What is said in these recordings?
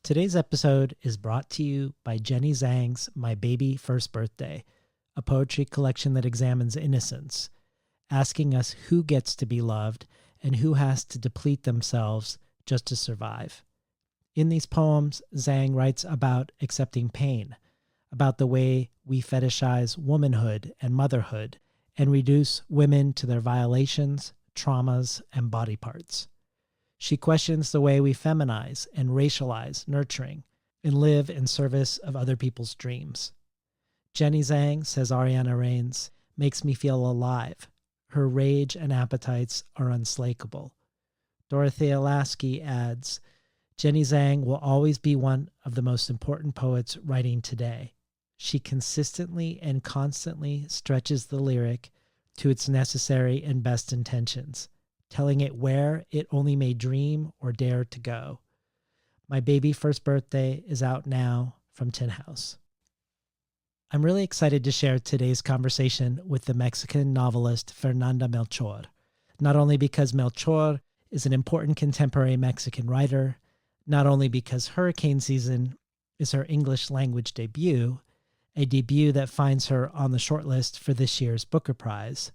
Today's episode is brought to you by Jenny Zhang's My Baby First Birthday, a poetry collection that examines innocence, asking us who gets to be loved and who has to deplete themselves just to survive. In these poems, Zhang writes about accepting pain, about the way we fetishize womanhood and motherhood and reduce women to their violations, traumas, and body parts. She questions the way we feminize and racialize nurturing and live in service of other people's dreams. Jenny Zhang, says Ariana Reigns, makes me feel alive. Her rage and appetites are unslakable. Dorothea Lasky adds, Jenny Zhang will always be one of the most important poets writing today. She consistently and constantly stretches the lyric to its necessary and best intentions, telling it where it only may dream or dare to go. My Baby First Birthday is out now from Tin House. I'm really excited to share today's conversation with the Mexican novelist Fernanda Melchor, not only because Melchor is an important contemporary Mexican writer, not only because Hurricane Season is her English language debut, a debut that finds her on the shortlist for this year's Booker Prize,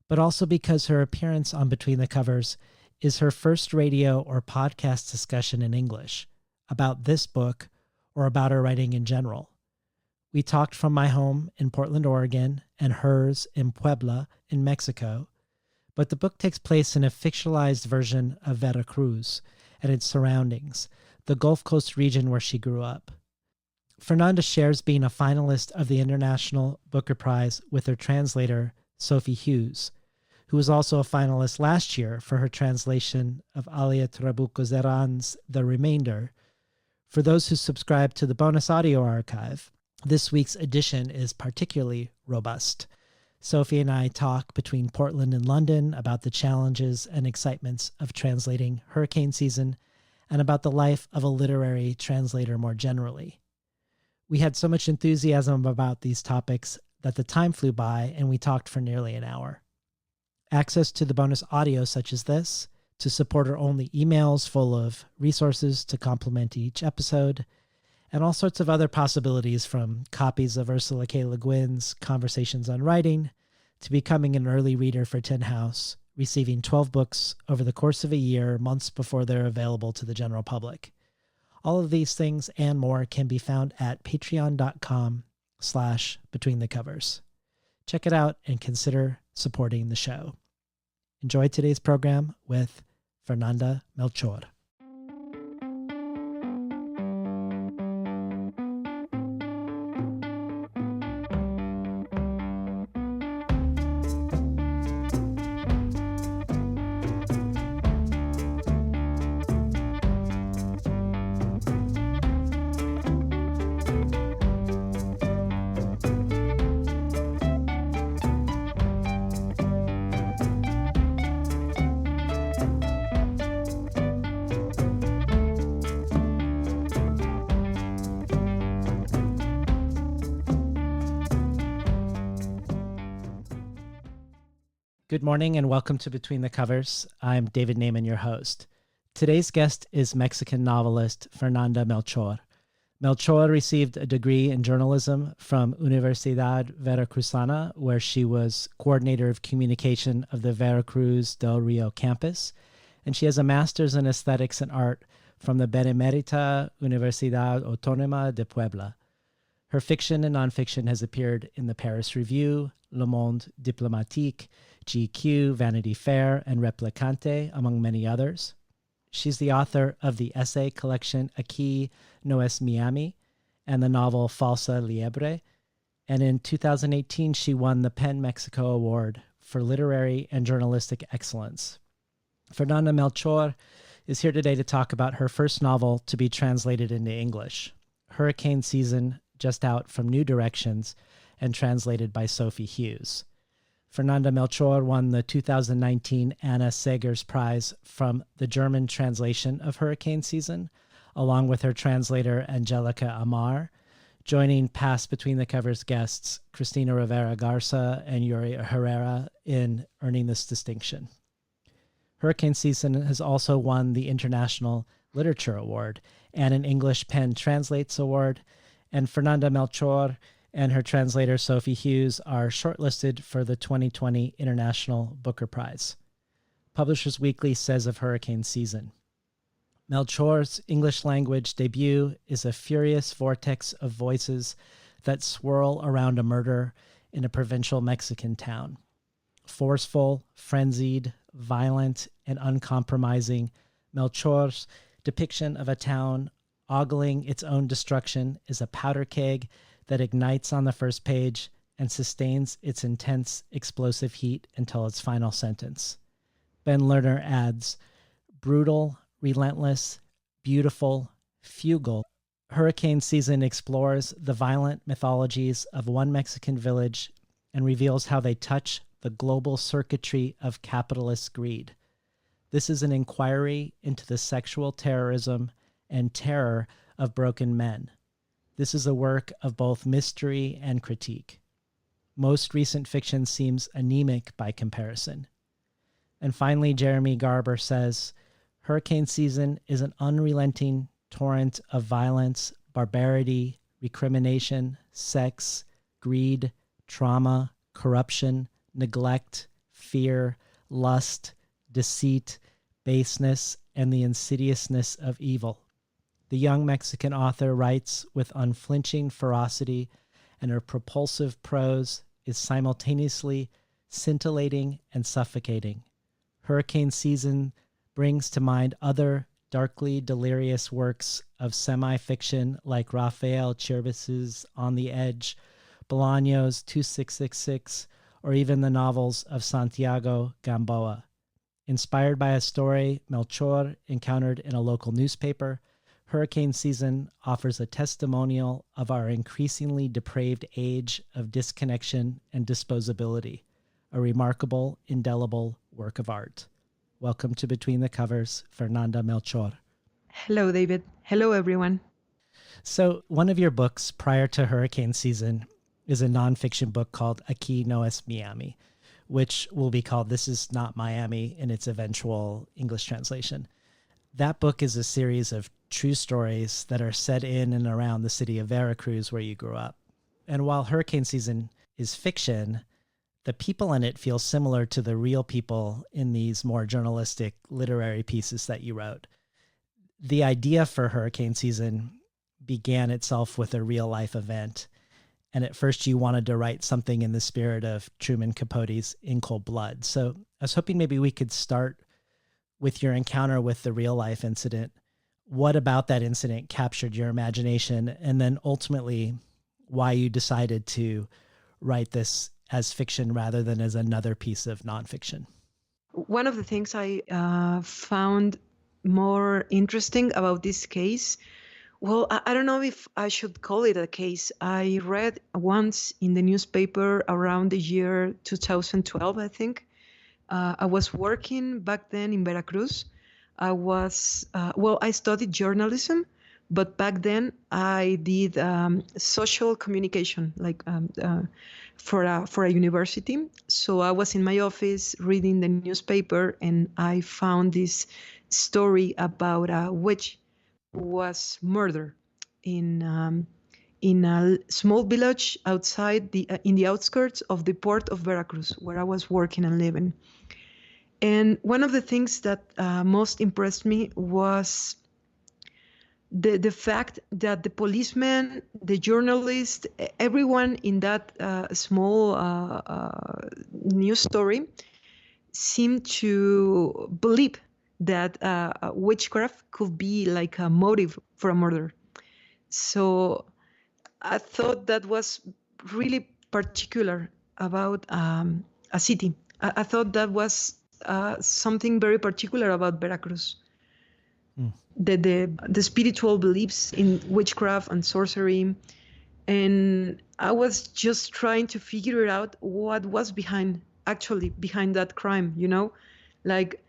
but also because her appearance on Between the Covers is her first radio or podcast discussion in English about this book or about her writing in general. We talked from my home in Portland, Oregon, and hers in Puebla in Mexico, but the book takes place in a fictionalized version of Veracruz and its surroundings, the Gulf Coast region where she grew up. Fernanda shares being a finalist of the International Booker Prize with her translator, Sophie Hughes, who was also a finalist last year for her translation of Alia Trabuco Zeran's The Remainder. For those who subscribe to the bonus audio archive, this week's edition is particularly robust. Sophie and I talk between Portland and London about the challenges and excitements of translating Hurricane Season and about the life of a literary translator more generally. We had so much enthusiasm about these topics that the time flew by and we talked for nearly an hour. Access to the bonus audio such as this, to supporter-only emails full of resources to complement each episode, and all sorts of other possibilities from copies of Ursula K. Le Guin's Conversations on Writing to becoming an early reader for Tin House, receiving 12 books over the course of a year, months before they're available to the general public. All of these things and more can be found at patreon.com/betweenthecovers. Check it out and consider supporting the show. Enjoy today's program with Fernanda Melchor. Good morning and welcome to Between the Covers. I'm David Naiman, your host. Today's guest is Mexican novelist Fernanda Melchor. Melchor received a degree in journalism from Universidad Veracruzana, where she was coordinator of communication of the Veracruz del Rio campus, and she has a master's in aesthetics and art from the Benemérita Universidad Autónoma de Puebla. Her fiction and nonfiction has appeared in the Paris Review, Le Monde Diplomatique, GQ, Vanity Fair, and Replicante, among many others. She's the author of the essay collection Aquí no es Miami and the novel Falsa Liebre, and in 2018 she won the PEN Mexico Award for Literary and Journalistic Excellence. Fernanda Melchor is here today to talk about her first novel to be translated into English, Hurricane Season, just out from New Directions and translated by Sophie Hughes. Fernanda Melchor won the 2019 Anna Segers Prize from the German translation of Hurricane Season, along with her translator Angelica Amar, joining past Between the Covers guests Cristina Rivera Garza and Yuri Herrera in earning this distinction. Hurricane Season has also won the International Literature Award and an English Pen Translates Award. And Fernanda Melchor and her translator Sophie Hughes are shortlisted for the 2020 International Booker Prize. Publishers Weekly says of Hurricane Season, Melchor's English language debut is a furious vortex of voices that swirl around a murder in a provincial Mexican town. Forceful, frenzied, violent, and uncompromising, Melchor's depiction of a town ogling its own destruction is a powder keg that ignites on the first page and sustains its intense, explosive heat until its final sentence. Ben Lerner adds, brutal, relentless, beautiful, fugal. Hurricane Season explores the violent mythologies of one Mexican village and reveals how they touch the global circuitry of capitalist greed. This is an inquiry into the sexual terrorism and terror of broken men. This is a work of both mystery and critique. Most recent fiction seems anemic by comparison. And finally, Jeremy Garber says, Hurricane Season is an unrelenting torrent of violence, barbarity, recrimination, sex, greed, trauma, corruption, neglect, fear, lust, deceit, baseness, and the insidiousness of evil. The young Mexican author writes with unflinching ferocity, and her propulsive prose is simultaneously scintillating and suffocating. Hurricane Season brings to mind other darkly delirious works of semi-fiction like Raphael Chervis's On the Edge, Bolaño's 2666, or even the novels of Santiago Gamboa. Inspired by a story Melchor encountered in a local newspaper, Hurricane Season offers a testimonial of our increasingly depraved age of disconnection and disposability, a remarkable, indelible work of art. Welcome to Between the Covers, Fernanda Melchor. Hello, David. Hello, everyone. So one of your books prior to Hurricane Season is a nonfiction book called Aquí no es Miami, which will be called This Is Not Miami in its eventual English translation. That book is a series of true stories that are set in and around the city of Veracruz where you grew up. And while Hurricane Season is fiction, the people in it feel similar to the real people in these more journalistic literary pieces that you wrote. The idea for Hurricane Season began itself with a real life event. And at first you wanted to write something in the spirit of Truman Capote's In Cold Blood. So I was hoping maybe we could start with your encounter with the real life incident. What about that incident captured your imagination? And then ultimately why you decided to write this as fiction rather than as another piece of nonfiction? One of the things I found more interesting about this case, well, I don't know if I should call it a case. I read once in the newspaper around the year 2012, I think. I was working back then in Veracruz. I studied journalism, but back then I did social communication, for a university. So I was in my office reading the newspaper, and I found this story about a witch who was murdered in a small village outside in the outskirts of the port of Veracruz, where I was working and living. And one of the things that most impressed me was the fact that the policeman, the journalist, everyone in that small news story seemed to believe that witchcraft could be like a motive for a murder. So I thought that was really particular about a city. I thought that was something very particular about Veracruz. The spiritual beliefs in witchcraft and sorcery. And I was just trying to figure out what was behind that crime, like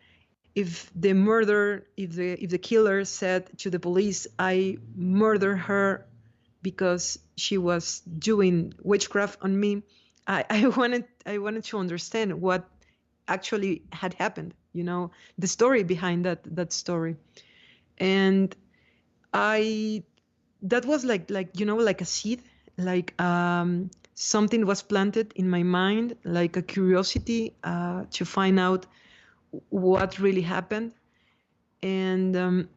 if the killer said to the police, I murdered her because she was doing witchcraft on me. I wanted to understand what actually had happened, the story behind that story. And that was like like a seed, like something was planted in my mind, like a curiosity to find out what really happened. And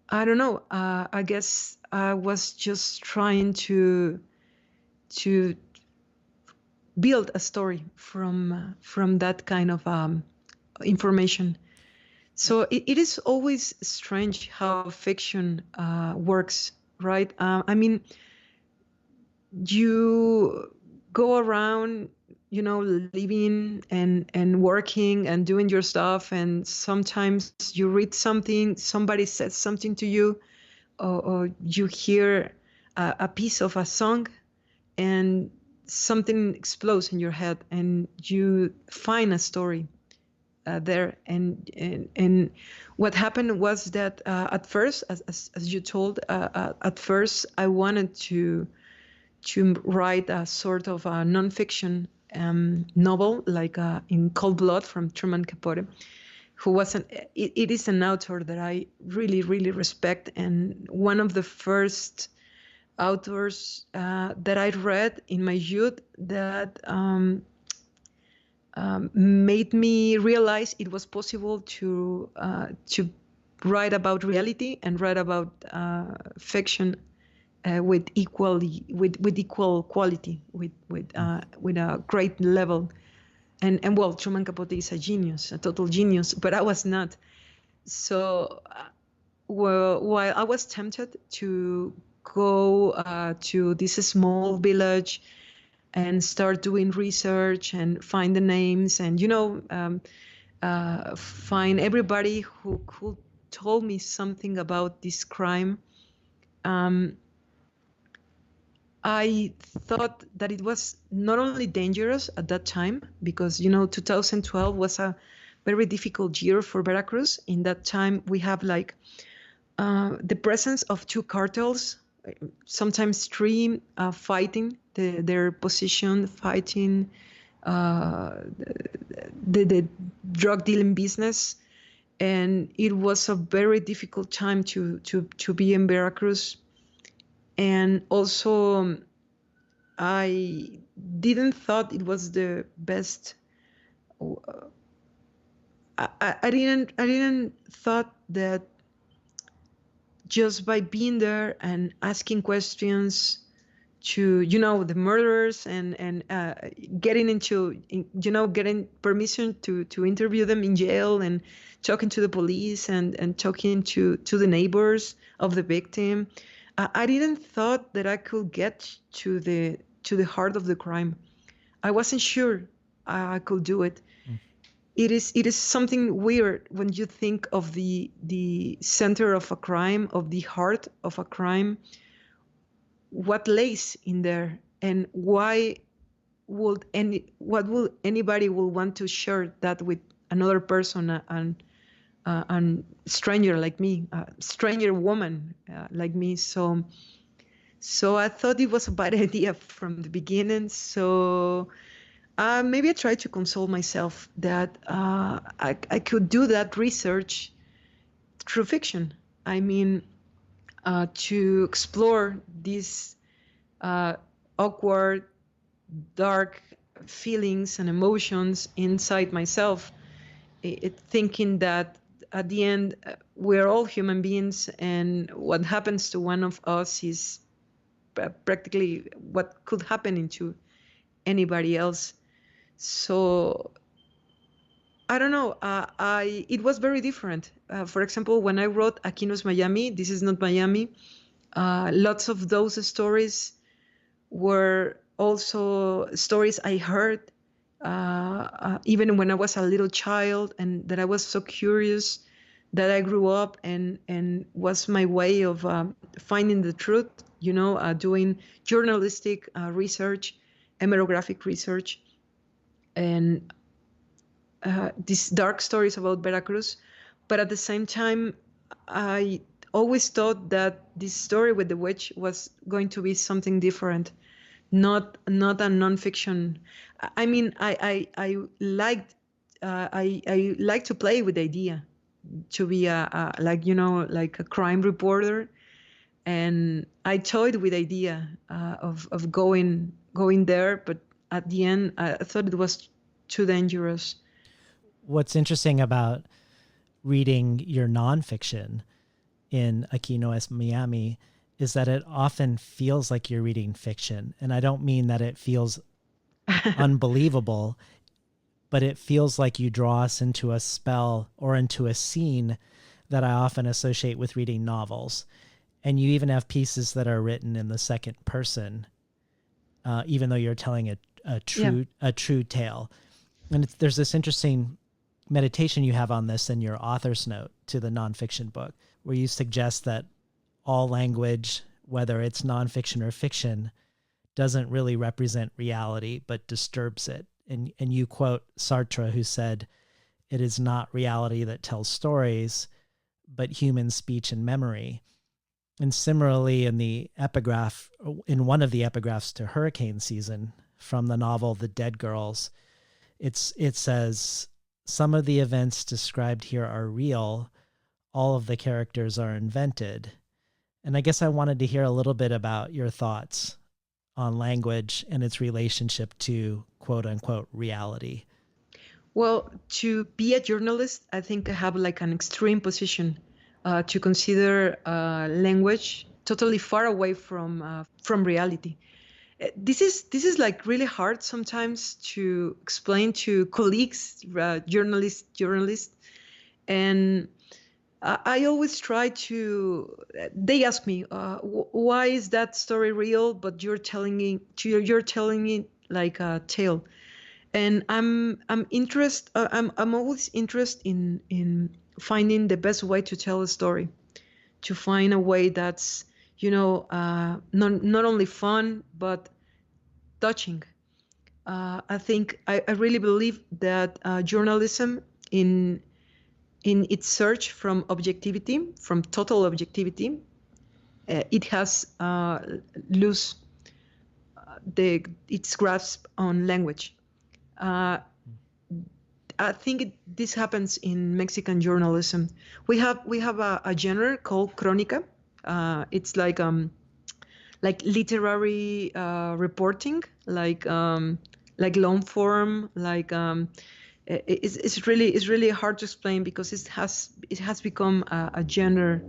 I don't know. I guess I was just trying to build a story from that kind of information. So it is always strange how fiction works, right? I mean, you go around, living and working and doing your stuff, and sometimes you read something, somebody says something to you, or you hear a piece of a song, and something explodes in your head, and you find a story there. And what happened was that at first, as you told, at first I wanted to write a sort of a nonfiction novel, like In Cold Blood from Truman Capote, who was it is an author that I really, really respect, and one of the first authors that I read in my youth that made me realize it was possible to write about reality and write about fiction with equal quality, with a great level. And well, Truman Capote is a genius, a total genius, but I was not. So well, while I was tempted to go to this small village and start doing research and find the names, and find everybody who could told me something about this crime, I thought that it was not only dangerous at that time, because 2012 was a very difficult year for Veracruz. In that time, we have like the presence of two cartels, sometimes three, fighting their position, fighting the drug dealing business. And it was a very difficult time to be in Veracruz. And also, I didn't thought it was the best. I didn't thought that just by being there and asking questions to the murderers, and getting permission to interview them in jail, and talking to the police, and talking to the neighbors of the victim. I didn't thought that I could get to the heart of the crime. I wasn't sure I could do it. It is something weird when you think of the center of a crime, of the heart of a crime. What lays in there, and what will anybody will want to share that with another person, and stranger like me, a stranger woman like me. So I thought it was a bad idea from the beginning. So maybe I tried to console myself that I could do that research through fiction. I mean, to explore these awkward, dark feelings and emotions inside myself, thinking that at the end, we're all human beings, and what happens to one of us is practically what could happen to anybody else. So I don't know. It was very different. For example, when I wrote Aquino's Miami, This Is Not Miami, lots of those stories were also stories I heard even when I was a little child, and that I was so curious that I grew up, and was my way of finding the truth, doing journalistic research, hemerographic research, and these dark stories about Veracruz. But at the same time, I always thought that this story with the witch was going to be something different, not a nonfiction. I mean, I liked I like to play with the idea to be like a crime reporter, and I toyed with the idea of going there, but at the end I thought it was too dangerous. What's interesting about reading your nonfiction in Aquí No Es Miami is that it often feels like you're reading fiction. And I don't mean that it feels unbelievable, but it feels like you draw us into a spell or into a scene that I often associate with reading novels. And you even have pieces that are written in the second person, even though you're telling a true tale. And there's this interesting meditation you have on this in your author's note to the nonfiction book, where you suggest that all language, whether it's nonfiction or fiction, doesn't really represent reality, but disturbs it. And you quote Sartre, who said, "It is not reality that tells stories, but human speech and memory." And similarly, in the epigraph, in one of the epigraphs to hurricane season from the novel The Dead Girls, it says, "Some of the events described here are real. All of the characters are invented." And I guess I wanted to hear a little bit about your thoughts on language and its relationship to quote unquote reality. Well, to be a journalist, I think I have like an extreme position to consider language totally far away from reality. This is like really hard sometimes to explain to colleagues, journalists, and I always try to. They ask me, "Why is that story real? But you're telling it like a tale." And I'm always interested in finding the best way to tell a story, to find a way that's not only fun but touching. I think I really believe that journalism in its search from objectivity, from total objectivity, it has lost its grasp on language. I think this happens in Mexican journalism. We have a genre called crónica. It's like literary reporting, like long form, like it's really hard to explain because it has become a genre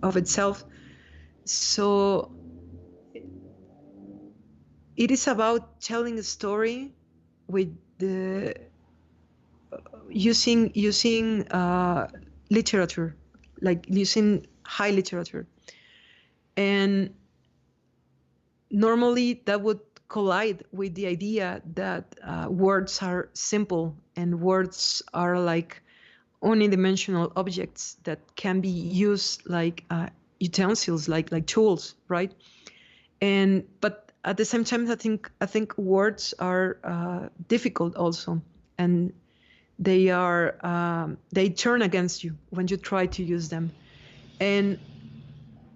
of itself. So it is about telling a story with the using literature, like using high literature, and normally that would collide with the idea that words are simple and words are like unidimensional objects that can be used like utensils, like tools, right? But at the same time, I think words are difficult also, and they turn against you when you try to use them. And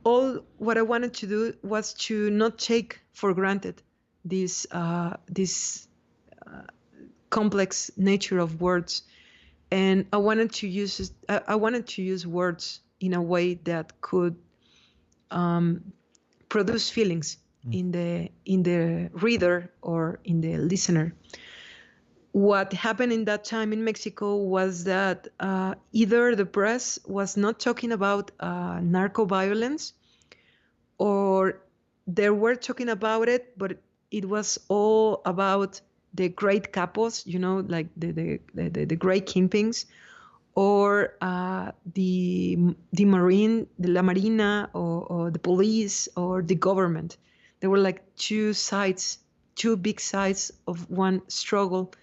all what I wanted to do was to not take for granted this complex nature of words, and I wanted to use words in a way that could produce feelings in the reader or in the listener. What happened in that time in Mexico was that either the press was not talking about narco violence, or they were talking about it, but it was all about the great capos, like the great kingpins, or the La Marina, or the police, or the government. There were like two big sides of one struggle.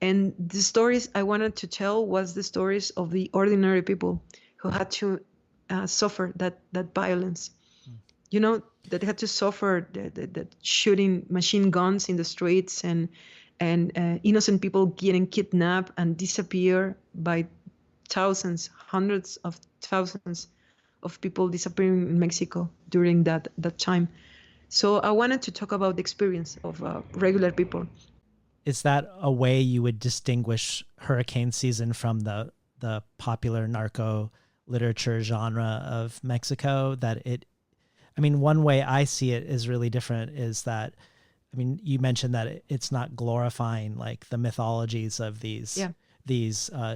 And the stories I wanted to tell was the stories of the ordinary people who had to suffer that violence, that had to suffer the shooting machine guns in the streets, and innocent people getting kidnapped and disappear by thousands, hundreds of thousands of people disappearing in Mexico during that time. So I wanted to talk about the experience of regular people. Is that a way you would distinguish hurricane season from the the popular narco literature genre of Mexico, one way I see it is really different is that, you mentioned that it's not glorifying like the mythologies of these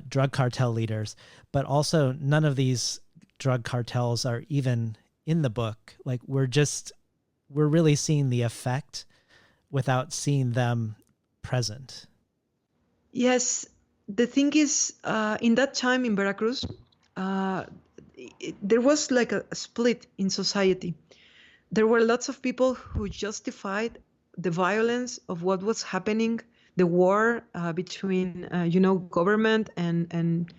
drug cartel leaders, but also none of these drug cartels are even in the book. Like we're really seeing the effect without seeing them present. Yes, the thing is, in that time in Veracruz, there was like a split in society. There were lots of people who justified the violence of what was happening, the war between, government and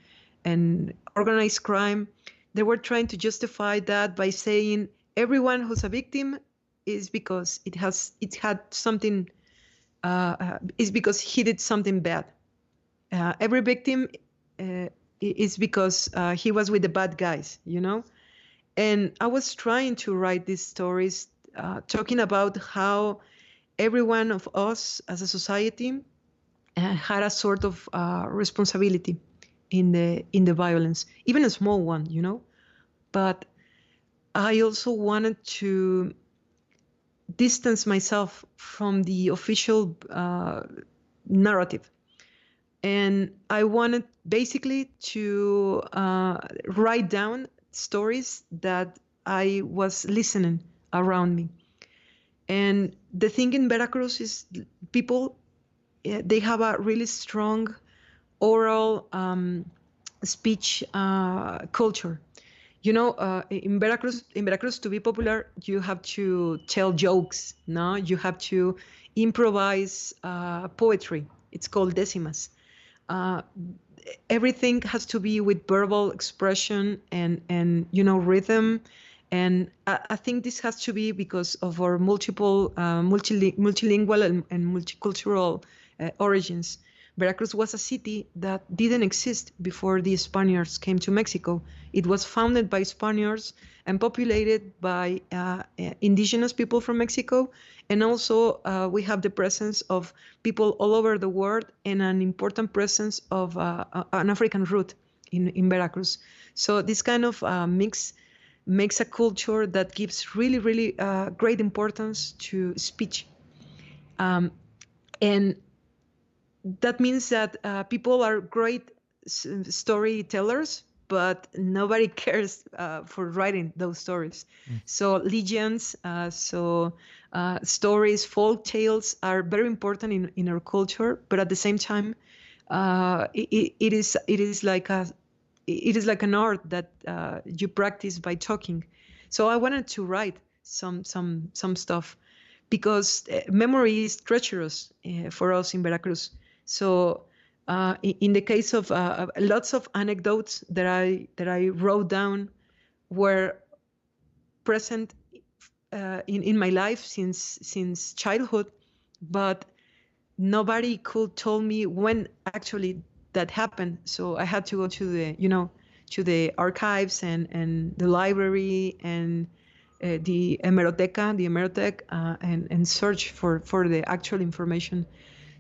organized crime. They were trying to justify that by saying everyone who's a victim is because is because he did something bad. Every victim is because he was with the bad guys, And I was trying to write these stories, talking about how every one of us as a society had a sort of responsibility in the violence, even a small one, But I also wanted to distance myself from the official narrative. And I wanted basically to write down stories that I was listening around me. And the thing in Veracruz is people, they have a really strong oral speech culture. In Veracruz, to be popular, you have to tell jokes, no? You have to improvise poetry. It's called decimas. Everything has to be with verbal expression and rhythm. And I think this has to be because of our multiple multilingual and multicultural origins. Veracruz was a city that didn't exist before the Spaniards came to Mexico. It was founded by Spaniards and populated by indigenous people from Mexico. And also we have the presence of people all over the world and an important presence of an African root in Veracruz. So this kind of mix makes a culture that gives really, really great importance to speech. And that means that people are great storytellers, but nobody cares for writing those stories. So legends, stories, folk tales are very important in our culture, but at the same time, it is like an art that you practice by talking. So I wanted to write some stuff because memory is treacherous for us in Veracruz. So in the case of lots of anecdotes that I wrote down were present in my life since childhood, but nobody could tell me when actually that happened. So I had to go to the archives and the library and the hemeroteca, and search for the actual information.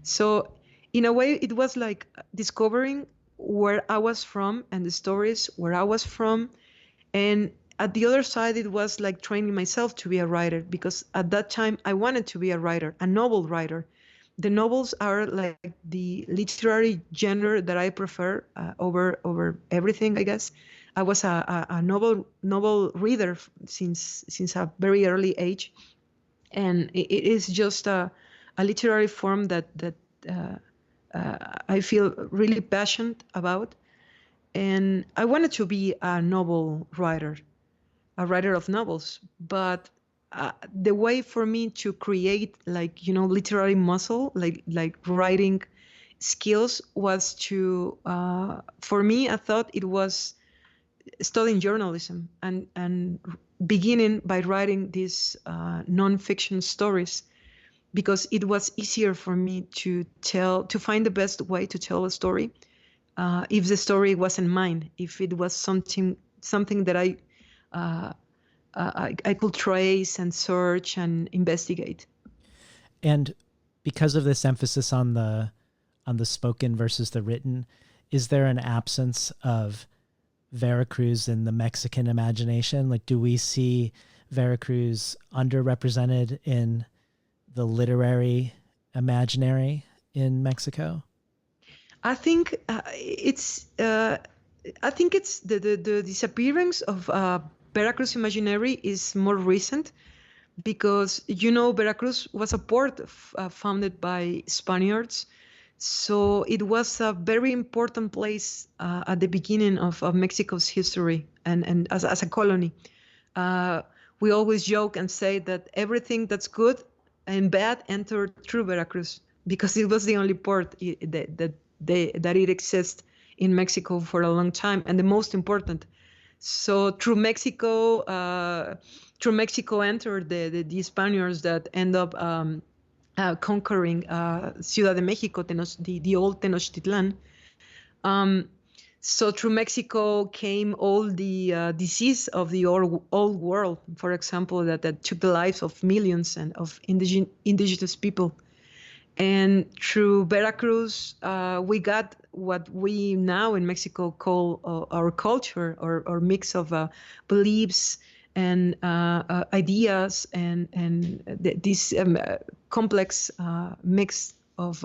So in a way, it was like discovering where I was from and the stories where I was from. And at the other side, it was like training myself to be a writer, because at that time I wanted to be a writer, a novel writer. The novels are like the literary genre that I prefer over everything, I guess. I was a novel reader since a very early age, and it is just a literary form that I feel really passionate about. And I wanted to be a novel writer, a writer of novels. But the way for me to create literary muscle, like writing skills, was to for me, I thought it was studying journalism and beginning by writing these nonfiction stories, because it was easier for me to find the best way to tell a story if the story wasn't mine, if it was something that I could trace and search and investigate. And because of this emphasis on the spoken versus the written, is there an absence of Veracruz in the Mexican imagination? Like, do we see Veracruz underrepresented in the literary imaginary in Mexico? I think it's the disappearance of Veracruz imaginary is more recent because Veracruz was a port founded by Spaniards, so it was a very important place at the beginning of Mexico's history and as a colony. Uh, we always joke and say that everything that's good and bad entered through Veracruz because it was the only port that it exists in Mexico for a long time and the most important. So through Mexico entered the Spaniards that end up conquering Ciudad de Mexico, the old Tenochtitlan. So through Mexico came all the disease of the old world, for example, that took the lives of millions and of indigenous people. And through Veracruz, we got what we now in Mexico call our culture, or mix of beliefs and ideas, and this complex mix of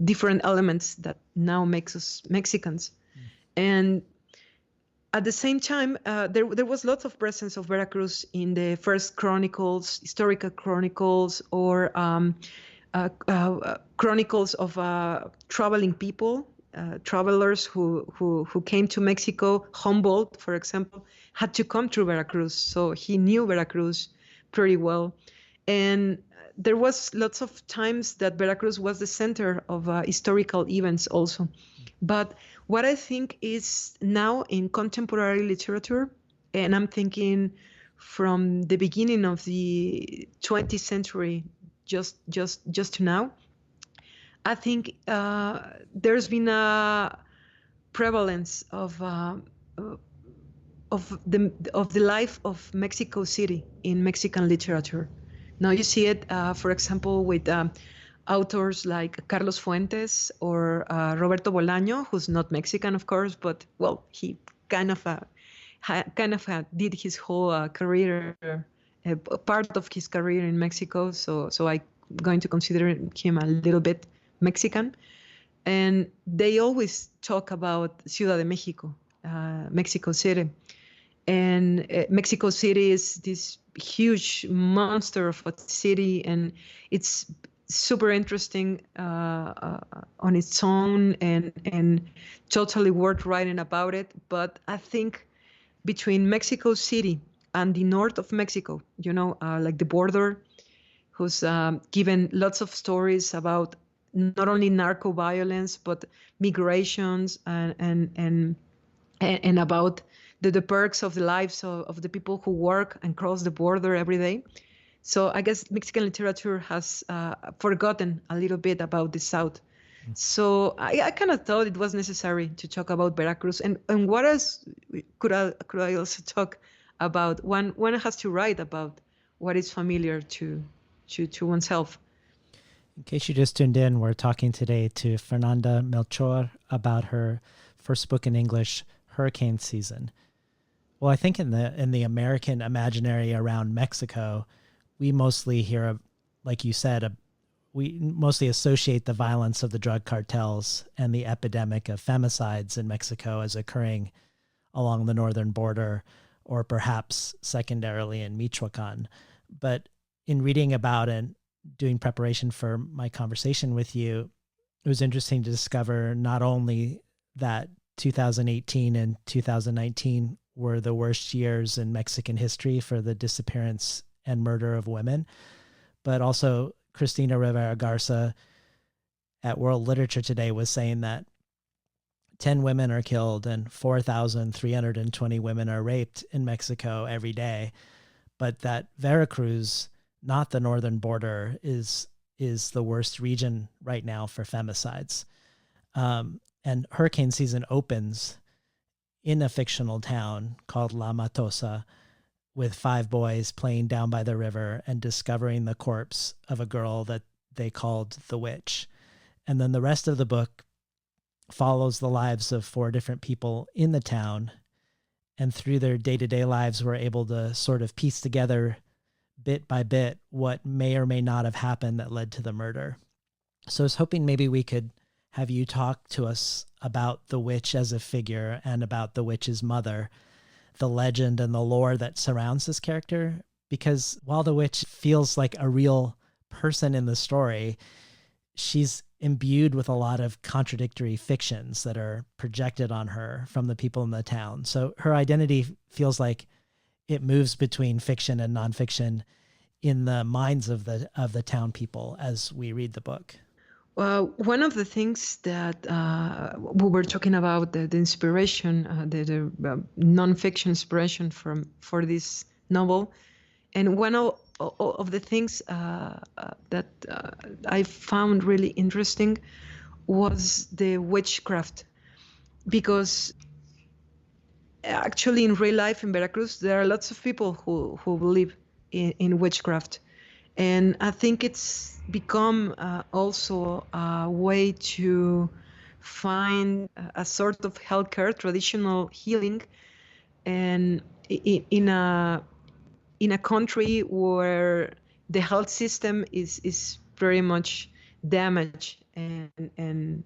different elements that now makes us Mexicans. And at the same time, there was lots of presence of Veracruz in the first chronicles, historical chronicles, or chronicles of traveling people, travelers who came to Mexico. Humboldt, for example, had to come through Veracruz, so he knew Veracruz pretty well. And there was lots of times that Veracruz was the center of historical events also. But what I think is now in contemporary literature, and I'm thinking from the beginning of the 20th century, just to now, I think there's been a prevalence of the life of Mexico City in Mexican literature. Now you see it, for example, with authors like Carlos Fuentes or Roberto Bolaño, who's not Mexican, of course, but well, he kind of did his whole career, part of his career in Mexico. So I'm going to consider him a little bit Mexican. And they always talk about Ciudad de Mexico, Mexico City. And Mexico City is this huge monster of a city, and it's super interesting on its own, and totally worth writing about it. But I think between Mexico City and the north of Mexico, like the border, who's given lots of stories about not only narco violence but migrations and about the perks of the lives of the people who work and cross the border every day. So I guess Mexican literature has forgotten a little bit about the South. So I kind of thought it was necessary to talk about Veracruz. And what else could I also talk about? One has to write about what is familiar to oneself. In case you just tuned in, we're talking today to Fernanda Melchor about her first book in English, Hurricane Season. Well, I think in the American imaginary around Mexico, we mostly hear, like you said, we mostly associate the violence of the drug cartels and the epidemic of femicides in Mexico as occurring along the northern border, or perhaps secondarily in Michoacan. But in reading about and doing preparation for my conversation with you, it was interesting to discover not only that 2018 and 2019 were the worst years in Mexican history for the disappearance and murder of women, but also Cristina Rivera Garza at World Literature Today was saying that 10 women are killed and 4,320 women are raped in Mexico every day, but that Veracruz, not the northern border, is the worst region right now for femicides. And hurricane season opens in a fictional town called La Matosa, with 5 boys playing down by the river and discovering the corpse of a girl that they called the witch. And then the rest of the book follows the lives of 4 different people in the town. And through their day-to-day lives, we're able to sort of piece together bit by bit what may or may not have happened that led to the murder. So I was hoping maybe we could have you talk to us about the witch as a figure and about the witch's mother, the legend and the lore that surrounds this character. Because while the witch feels like a real person in the story, she's imbued with a lot of contradictory fictions that are projected on her from the people in the town. So her identity feels like it moves between fiction and nonfiction in the minds of the town people as we read the book. Well, one of the things that we were talking about, the inspiration, the nonfiction inspiration for this novel, and one of the things that I found really interesting was the witchcraft, because actually in real life in Veracruz there are lots of people who believe in witchcraft, and I think it's become also a way to find a sort of healthcare, traditional healing, and in a country where the health system is very much damaged and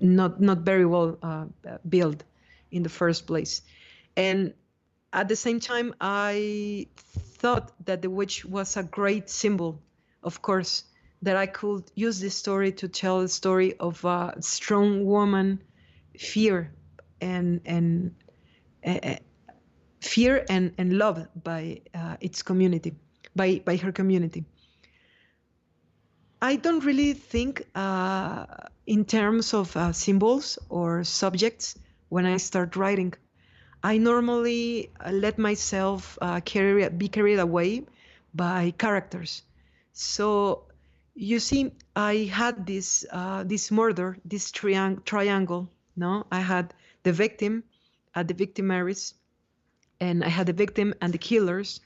not very well built in the first place. And at the same time, I thought that the witch was a great symbol, of course, that I could use this story to tell a story of a strong woman, fear and fear and love by its community, by her community. I don't really think in terms of symbols or subjects when I start writing. I normally let myself be carried away by characters. So you see, I had this murder, this triangle. No, I had the victim, the victimaries, and I had the victim and the killers,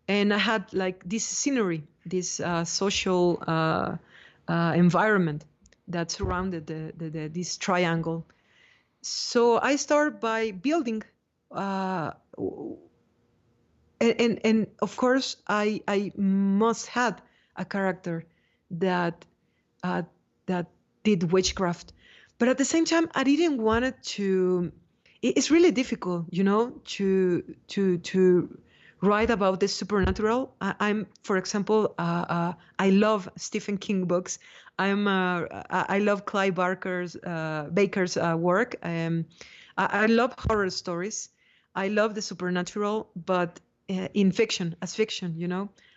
and I had like this scenery, this social environment that surrounded this triangle. So I start by building, and of course I must have a character that that did witchcraft, but at the same time I didn't want it to. It's really difficult, to write about the supernatural. I'm, for example, I love Stephen King books. I love Clive Baker's work. I love horror stories. I love the supernatural, but in fiction, as fiction,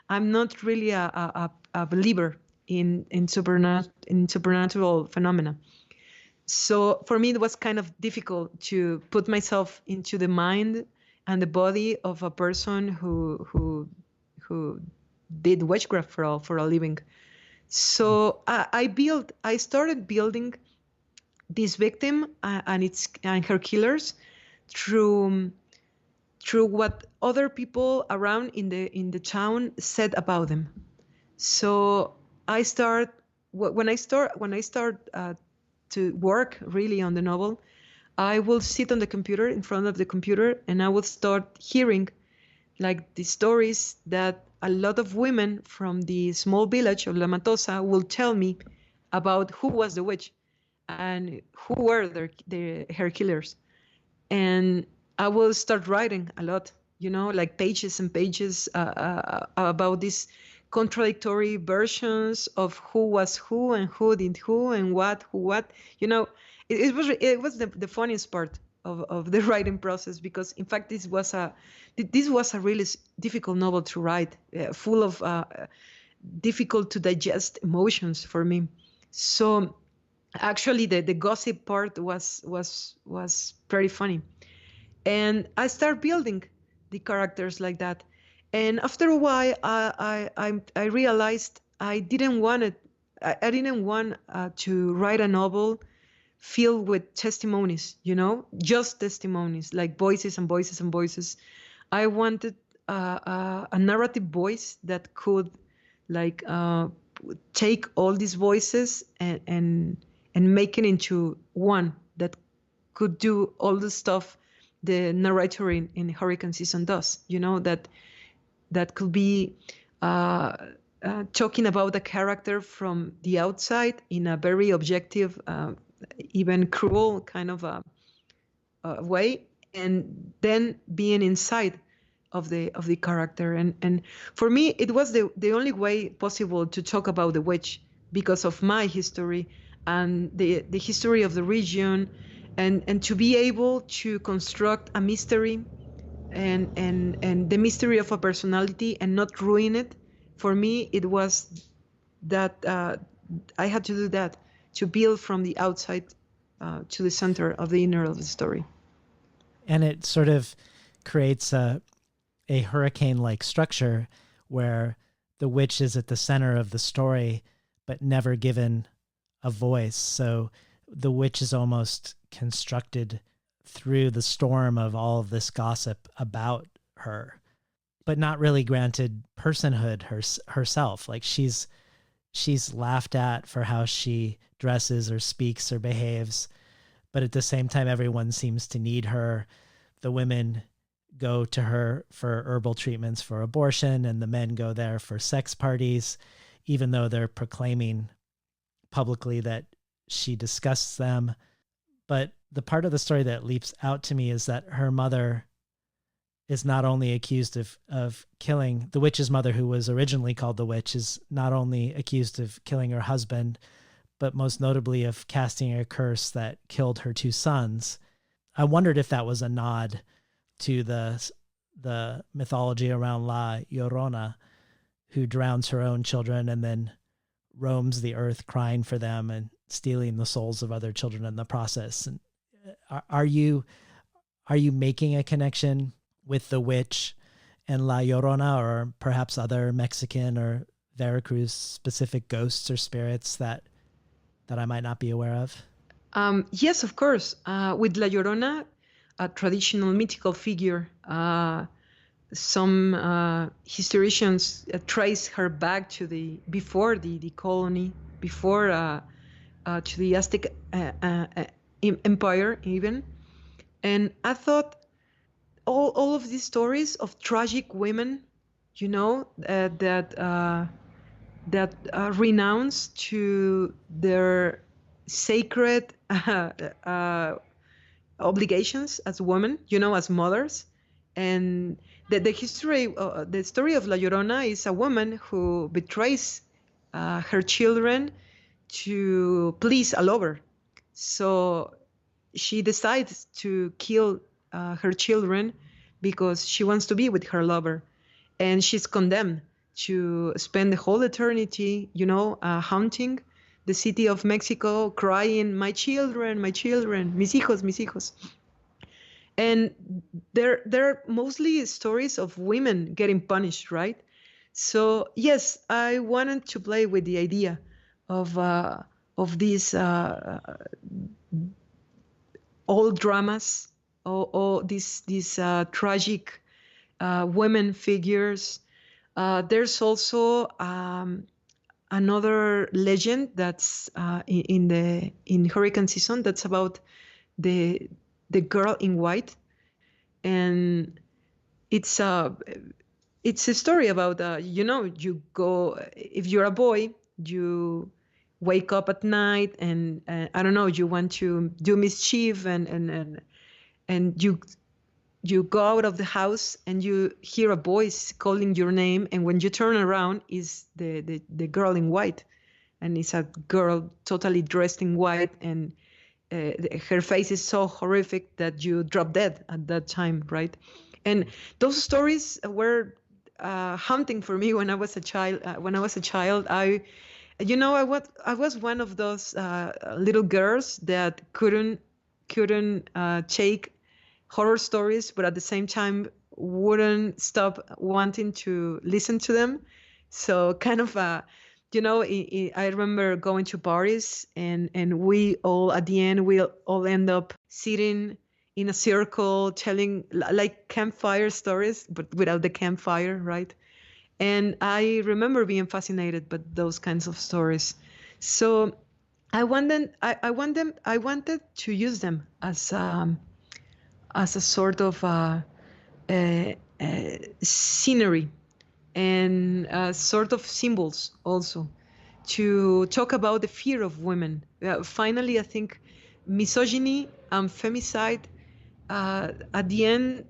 I'm not really a believer in supernatural phenomena. So for me, it was kind of difficult to put myself into the mind and the body of a person who did witchcraft for a living. So I started building this victim and her killers through what other people around in the town said about them. So when I start to work really on the novel, I will sit on the computer, in front of the computer, and I will start hearing like the stories that a lot of women from the small village of La Matosa will tell me about who was the witch and who were her killers. And I will start writing a lot, like pages and pages about these contradictory versions of who was who and who did who and who what. It was the funniest part of the writing process, because in fact this was a really difficult novel to write, full of difficult to digest emotions for me. So actually the gossip part was very funny. And I start building the characters like that. And after a while, I realized I didn't want it. I didn't want to write a novel filled with testimonies, just testimonies, like voices and voices and voices. I wanted a narrative voice that could, like, take all these voices and make it into one that could do all the stuff the narrator in Hurricane Season does. That could be talking about the character from the outside in a very objective, even cruel kind of a way, and then being inside of the character. And for me, it was the only way possible to talk about the witch because of my history and the history of the region, and to be able to construct a mystery and the mystery of a personality and not ruin it. For me, it was that I had to do that, to build from the outside to the center of the inner of the story. And it sort of creates a hurricane-like structure where the witch is at the center of the story, but never given a voice. So the witch is almost constructed through the storm of all of this gossip about her, but not really granted personhood herself. Like she's laughed at for how she dresses or speaks or behaves, but at the same time, everyone seems to need her. The women go to her for herbal treatments for abortion, and the men go there for sex parties, even though they're proclaiming publicly that she disgusts them. But the part of the story that leaps out to me is that her mother is not only accused of killing, the witch's mother, who was originally called the witch, is not only accused of killing her husband, but most notably of casting a curse that killed her 2 sons. I wondered if that was a nod to the mythology around La Llorona, who drowns her own children and then roams the earth crying for them and stealing the souls of other children in the process. And are you making a connection with the witch and La Llorona, or perhaps other Mexican or Veracruz specific ghosts or spirits that I might not be aware of? Yes, of course. With La Llorona, a traditional mythical figure, some historians trace her back to before the colony, before to the Aztec Empire even. And I thought all of these stories of tragic women, that renounce to their sacred obligations as women, as mothers. And the story of La Llorona is a woman who betrays her children to please a lover. So she decides to kill her children because she wants to be with her lover. And she's condemned to spend the whole eternity, haunting the city of Mexico, crying, my children, mis hijos, mis hijos. And they're mostly stories of women getting punished, right? So yes, I wanted to play with the idea of these old dramas, or these tragic women figures. There's also another legend that's in Hurricane Season that's about the girl in white, and it's a story about you go, if you're a boy, you wake up at night and I don't know, you want to do mischief and you go out of the house and you hear a voice calling your name, and when you turn around is the girl in white, and it's a girl totally dressed in white, and her face is so horrific that you drop dead at that time, right? And those stories were haunting for me when I was a child. I was one of those little girls that couldn't take horror stories, but at the same time wouldn't stop wanting to listen to them. So kind of I remember going to parties, and we all, at the end, we all end up sitting in a circle telling like campfire stories, but without the campfire, right? And I remember being fascinated by those kinds of stories. So I wanted to use them as a sort of scenery and sort of symbols also to talk about the fear of women. Finally, I think misogyny and femicide at the end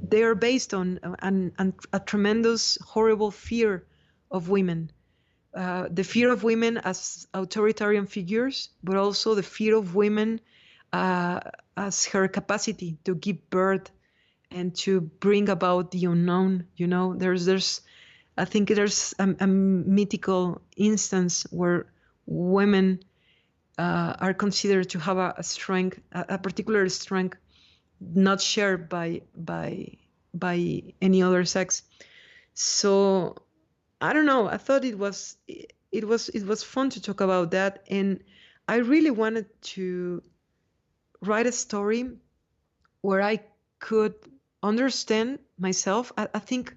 they are based on a tremendous, horrible fear of women. The fear of women as authoritarian figures, but also the fear of women uh, as her capacity to give birth and to bring about the unknown. You know, I think there's a mythical instance where women are considered to have a strength, a particular strength, not shared by any other sex. So I don't know. I thought it was fun to talk about that, and I really wanted to write a story where I could understand myself. I think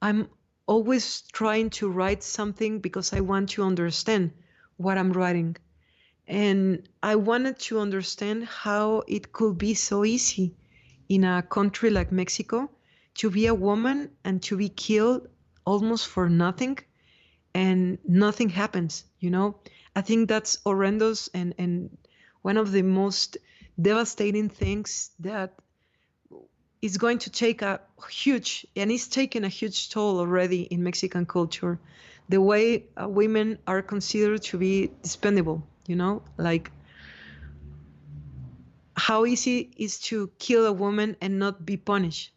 I'm always trying to write something because I want to understand what I'm writing. And I wanted to understand how it could be so easy in a country like Mexico to be a woman and to be killed almost for nothing and nothing happens, you know? I think that's horrendous and one of the most devastating things that is going to take a huge, and it's taken a huge toll already in Mexican culture. The way women are considered to be expendable, you know, like how easy is to kill a woman and not be punished.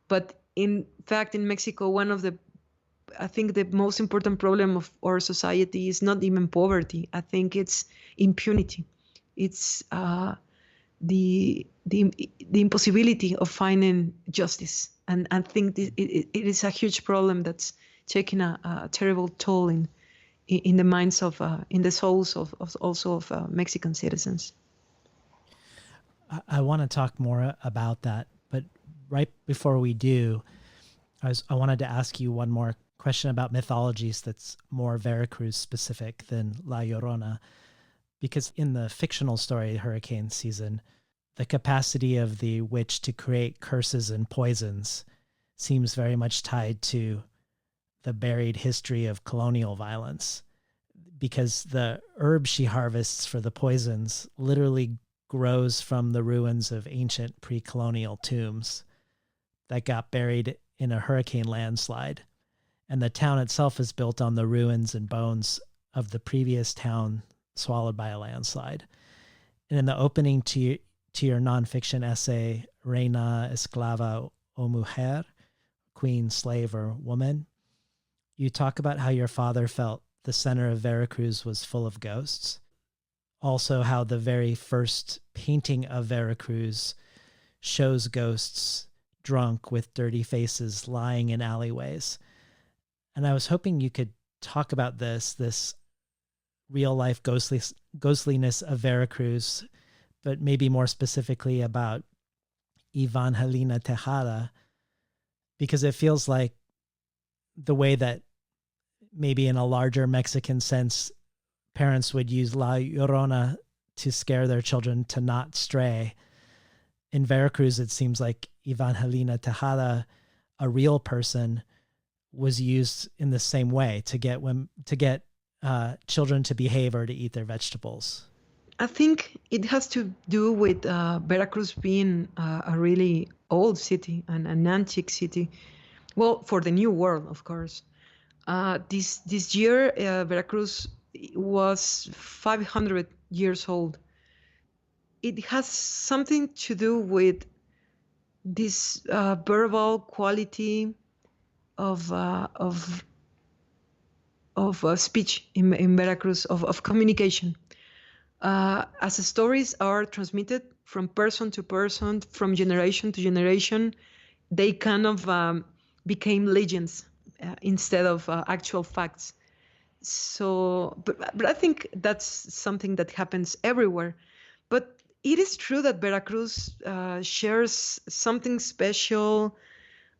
But in fact, in Mexico, I think the most important problem of our society is not even poverty. I think it's impunity. It's the impossibility of finding justice, and I think it is a huge problem that's taking a terrible toll in the minds of in the souls of also of Mexican citizens. I want to talk more about that, but right before we do, I wanted to ask you one more question about mythologies that's more Veracruz specific than La Llorona, because in the fictional story Hurricane Season, the capacity of the witch to create curses and poisons seems very much tied to the buried history of colonial violence, because the herb she harvests for the poisons literally grows from the ruins of ancient pre-colonial tombs that got buried in a hurricane landslide. And the town itself is built on the ruins and bones of the previous town swallowed by a landslide. And in the opening to your nonfiction essay, Reina Esclava o Mujer, Queen, Slave, or Woman, you talk about how your father felt the center of Veracruz was full of ghosts. Also, how the very first painting of Veracruz shows ghosts drunk with dirty faces lying in alleyways. And I was hoping you could talk about this real life ghostliness of Veracruz, but maybe more specifically about Evangelina Tejada, because it feels like the way that maybe in a larger Mexican sense, parents would use La Llorona to scare their children to not stray. In Veracruz, it seems like Evangelina Tejada, a real person, was used in the same way to get children to behave or to eat their vegetables. I think it has to do with Veracruz being a really old city and an antique city. Well, for the New World, of course. This year, Veracruz was 500 years old. It has something to do with this verbal quality of speech in Veracruz, of communication. As the stories are transmitted from person to person, from generation to generation, they kind of became legends instead of actual facts. So, but I think that's something that happens everywhere. But it is true that Veracruz shares something special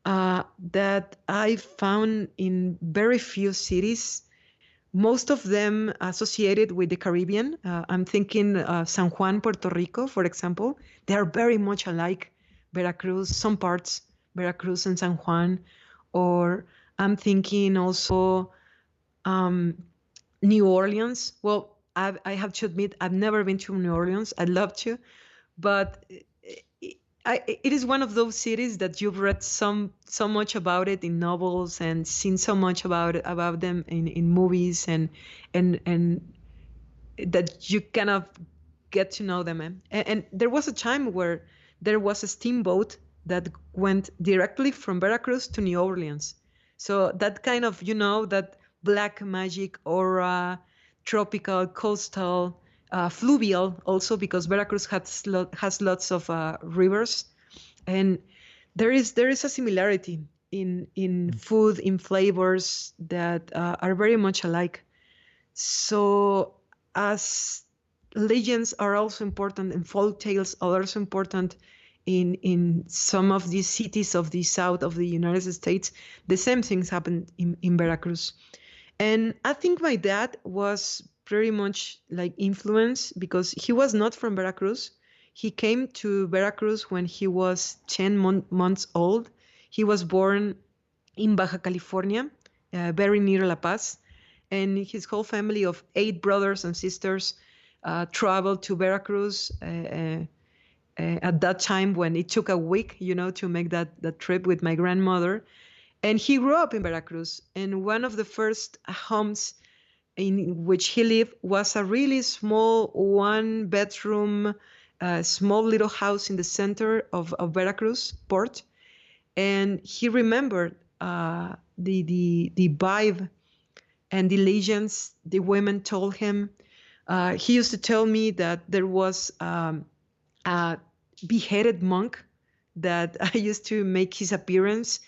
that I found in very few cities, most of them associated with the Caribbean. I'm thinking San Juan, Puerto Rico, for example. They are very much alike. Veracruz, some parts, Veracruz and San Juan. Or I'm thinking also um, New Orleans. Well, I have to admit, I've never been to New Orleans. I'd love to, but it is one of those cities that you've read so much about it in novels and seen so much about them in movies and that you kind of get to know them. And there was a time where there was a steamboat that went directly from Veracruz to New Orleans. So that kind of, that black magic aura, tropical, coastal, fluvial also, because Veracruz has lots of rivers. And there is a similarity in food, in flavors that are very much alike. So as legends are also important and folk tales are also important in some of these cities of the south of the United States, the same things happened in Veracruz. And I think my dad was pretty much like influenced because he was not from Veracruz. He came to Veracruz when he was 10 months old. He was born in Baja California, very near La Paz. And his whole family of 8 brothers and sisters traveled to Veracruz at that time when it took a week, to make that trip with my grandmother. And he grew up in Veracruz. And one of the first homes in which he lived was a really small 1-bedroom, small little house in the center of Veracruz port. And he remembered the vibe and the legends the women told him. He used to tell me that there was a beheaded monk that used to make his appearance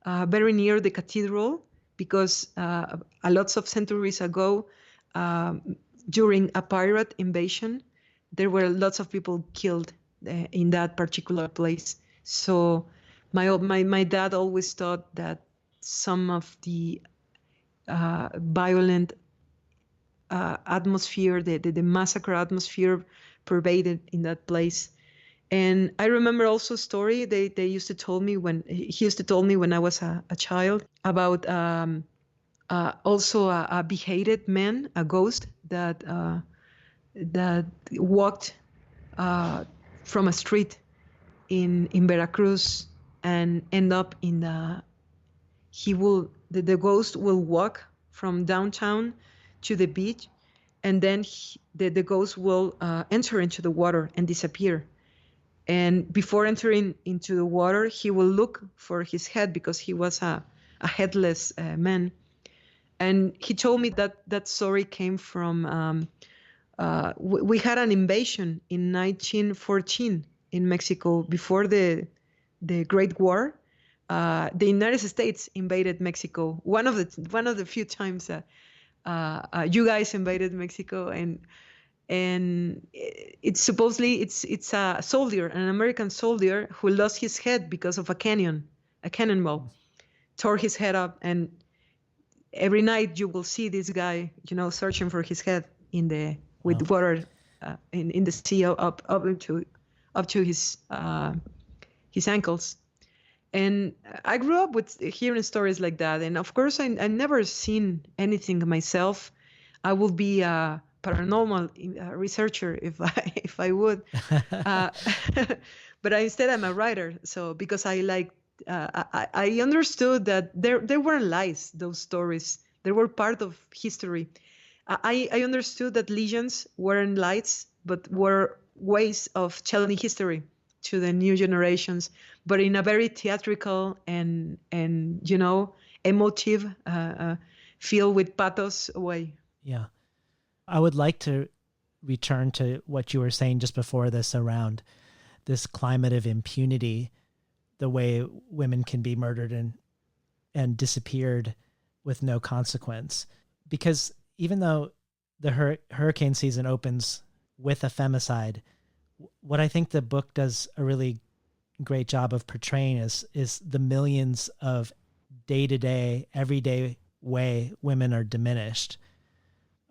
very near the cathedral because a lots of centuries ago, during a pirate invasion, there were lots of people killed in that particular place. So my dad always thought that some of the violent atmosphere, the massacre atmosphere pervaded in that place. And I remember also a story they used to tell me when he used to tell me when I was a child about also a beheaded man, a ghost that walked from a street in Veracruz and end up in the ghost will walk from downtown to the beach, and then the ghost will enter into the water and disappear. And before entering into the water, he will look for his head because he was a headless man. And he told me that story came from, we had an invasion in 1914 in Mexico before the Great War. The United States invaded Mexico. One of the few times you guys invaded Mexico, and it's supposedly it's a soldier, an American soldier who lost his head because of a cannonball, tore his head up, and every night you will see this guy, searching for his head with water in the sea up to his ankles. And I grew up with hearing stories like that. And of course, I never seen anything myself. I would be a paranormal researcher if I would. But instead, I'm a writer. So because I like, I understood that there weren't lies, those stories. They were part of history. I understood that legends weren't lies, but were ways of telling history to the new generations, but in a very theatrical and emotive, filled with pathos way. Yeah. I would like to return to what you were saying just before this around this climate of impunity, the way women can be murdered and disappeared with no consequence. Because even though the hurricane season opens with a femicide, what I think the book does a really great job of portraying is the millions of day-to-day, everyday way women are diminished.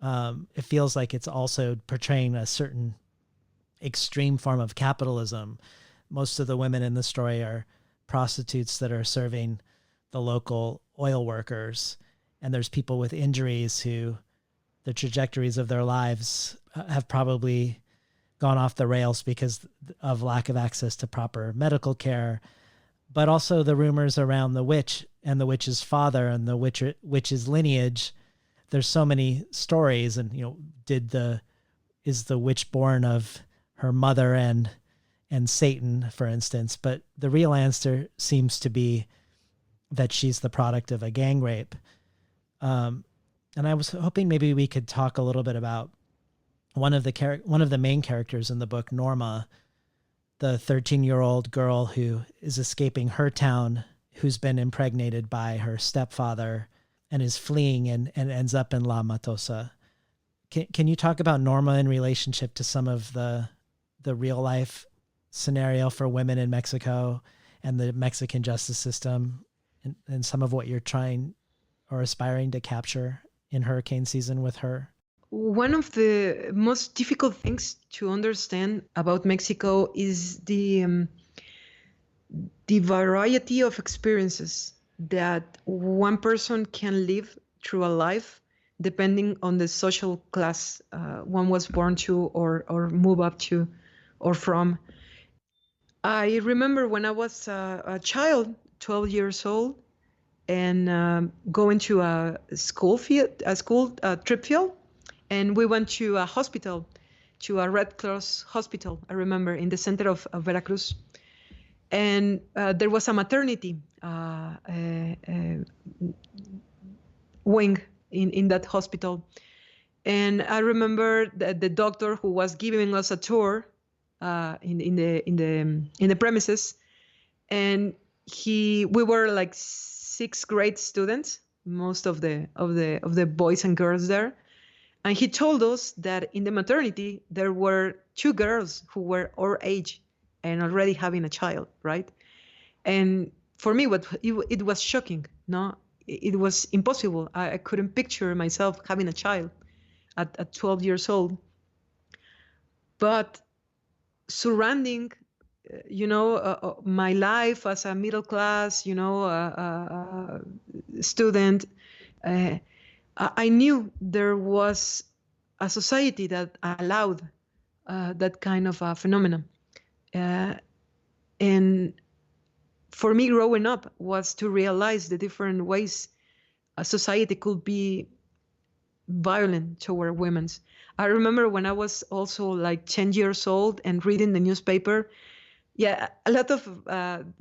It feels like it's also portraying a certain extreme form of capitalism. Most of the women in the story are prostitutes that are serving the local oil workers. And there's people with injuries who the trajectories of their lives have probably gone off the rails because of lack of access to proper medical care. But also the rumors around the witch and the witch's father and the witch's lineage. There's so many stories, and is the witch born of her mother and Satan, for instance? But the real answer seems to be that she's the product of a gang rape. And I was hoping maybe we could talk a little bit about one of the main characters in the book, Norma, the 13-year-old girl who is escaping her town, who's been impregnated by her stepfather and is fleeing and ends up in La Matosa. Can you talk about Norma in relationship to some of the real life scenario for women in Mexico and the Mexican justice system, and some of what you're trying or aspiring to capture in hurricane season with her? One of the most difficult things to understand about Mexico is the variety of experiences that one person can live through a life, depending on the social class one was born to or move up to or from. I remember when I was a child, 12 years old, and going to a school trip field, and we went to a hospital, to a Red Cross hospital, I remember, in the center of Veracruz. And there was a maternity wing in that hospital. And I remember that the doctor who was giving us a tour in the premises, and we were like sixth grade students, most of the boys and girls there. And he told us that in the maternity, there were two girls who were our age and already having a child, right? And for me, it was shocking, no? It was impossible. I couldn't picture myself having a child at 12 years old. But surrounding, my life as a middle class, student, I knew there was a society that allowed that kind of a phenomenon. And for me, growing up was to realize the different ways a society could be violent toward women. I remember when I was also like 10 years old and reading the newspaper. Yeah, a lot of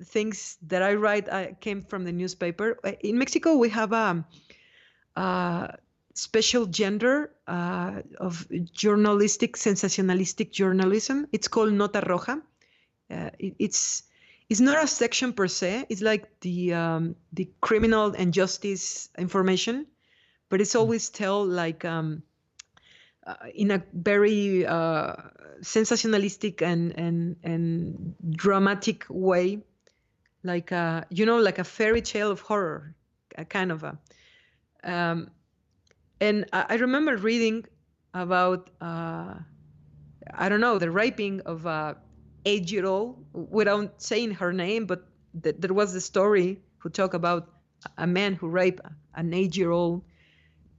things that I write came from the newspaper. In Mexico, we have a special gender of journalistic, sensationalistic journalism. It's called Nota Roja. It's not a section per se. It's like the criminal and justice information, but it's always tell like in a very sensationalistic and dramatic way, like like a fairy tale of horror, a kind of a. And I remember reading about the raping of a 8-year-old without saying her name, but there was the story who talked about a man who raped an 8-year-old.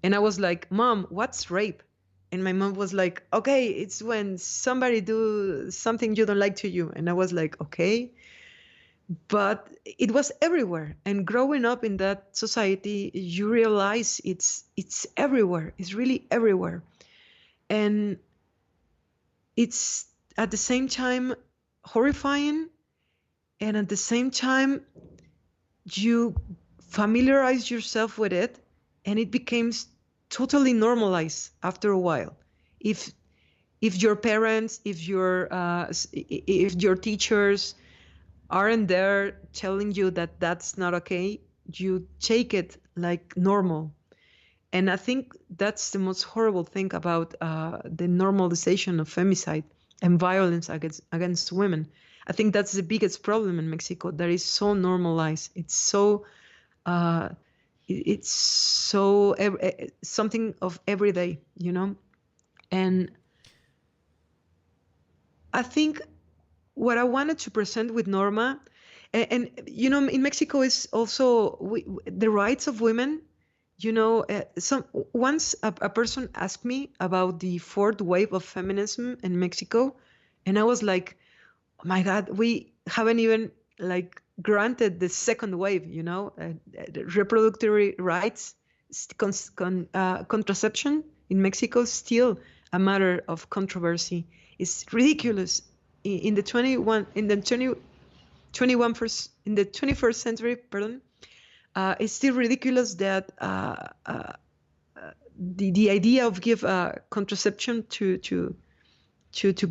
And I was like, Mom, what's rape? And my mom was like, okay, it's when somebody do something you don't like to you. And I was like, okay. But it was everywhere. And growing up in that society, you realize it's everywhere. It's really everywhere. And it's at the same time horrifying. And at the same time, you familiarize yourself with it, and it becomes totally normalized after a while. If your parents, if your teachers aren't there telling you that that's not okay, you take it like normal. And I think that's the most horrible thing about the normalization of femicide and violence against women. I think that's the biggest problem in Mexico. That is so normalized. It's so uh, it's so something of everyday, And I think what I wanted to present with Norma, and in Mexico is also the rights of women. Once a person asked me about the fourth wave of feminism in Mexico, and I was like, oh my God, we haven't even like granted the second wave. Reproductive rights, contraception in Mexico is still a matter of controversy. It's ridiculous in the 21st century. Pardon. It's still ridiculous that the idea of give contraception to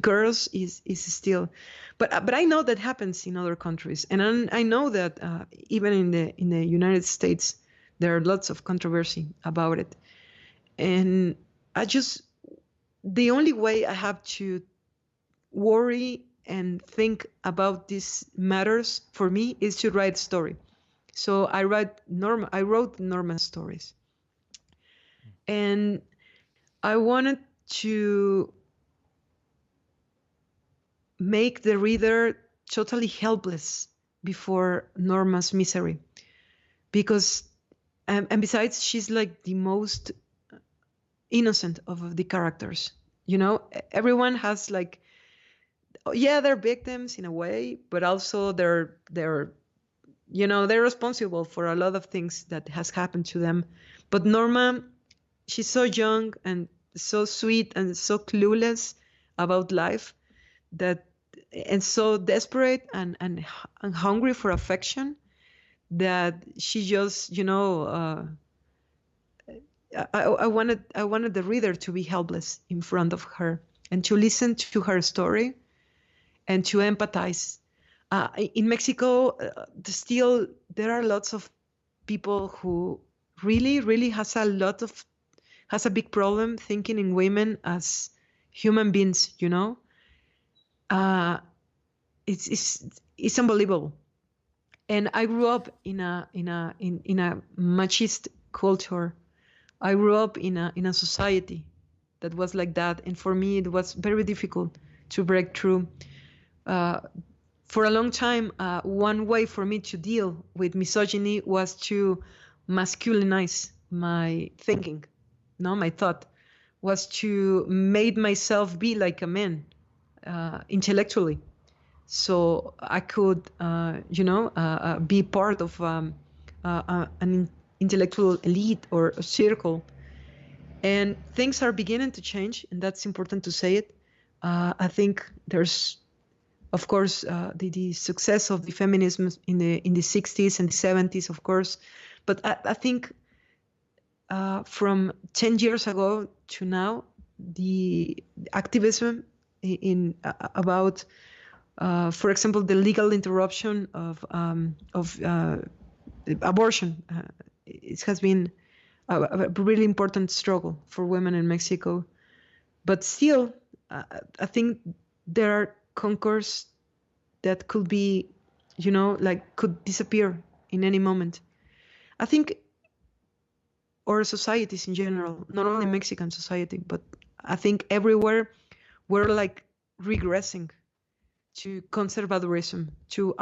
girls is still, but I know that happens in other countries, and I know that even in the United States there are lots of controversy about it, and the only way I have to worry and think about these matters for me is to write story. So I wrote Norma stories, and I wanted to make the reader totally helpless before Norma's misery, because and besides, she's like the most innocent of the characters. Everyone has like, yeah, they're victims in a way, but also they're responsible for a lot of things that has happened to them. But Norma, she's so young and so sweet and so clueless about life, and so desperate and hungry for affection, that she just, I wanted the reader to be helpless in front of her and to listen to her story and to empathize. In Mexico, still there are lots of people who really has a big problem thinking in women as human beings. It's unbelievable. And I grew up in a machist culture. I grew up in a society that was like that, and for me it was very difficult to break through. For a long time, one way for me to deal with misogyny was to masculinize my thinking. No, my thought was to make myself be like a man intellectually, so I could, be part of an intellectual elite or a circle. And things are beginning to change, and that's important to say it. I think there's, of course, the success of the feminism in the 60s and the 70s, of course, but I think from 10 years ago to now, the activism about, for example, the legal interruption of abortion, it has been a really important struggle for women in Mexico. But still, I think there are conquers that could be, could disappear in any moment. I think our societies in general, not only Mexican society, but I think everywhere, we're like regressing to conservadorism, to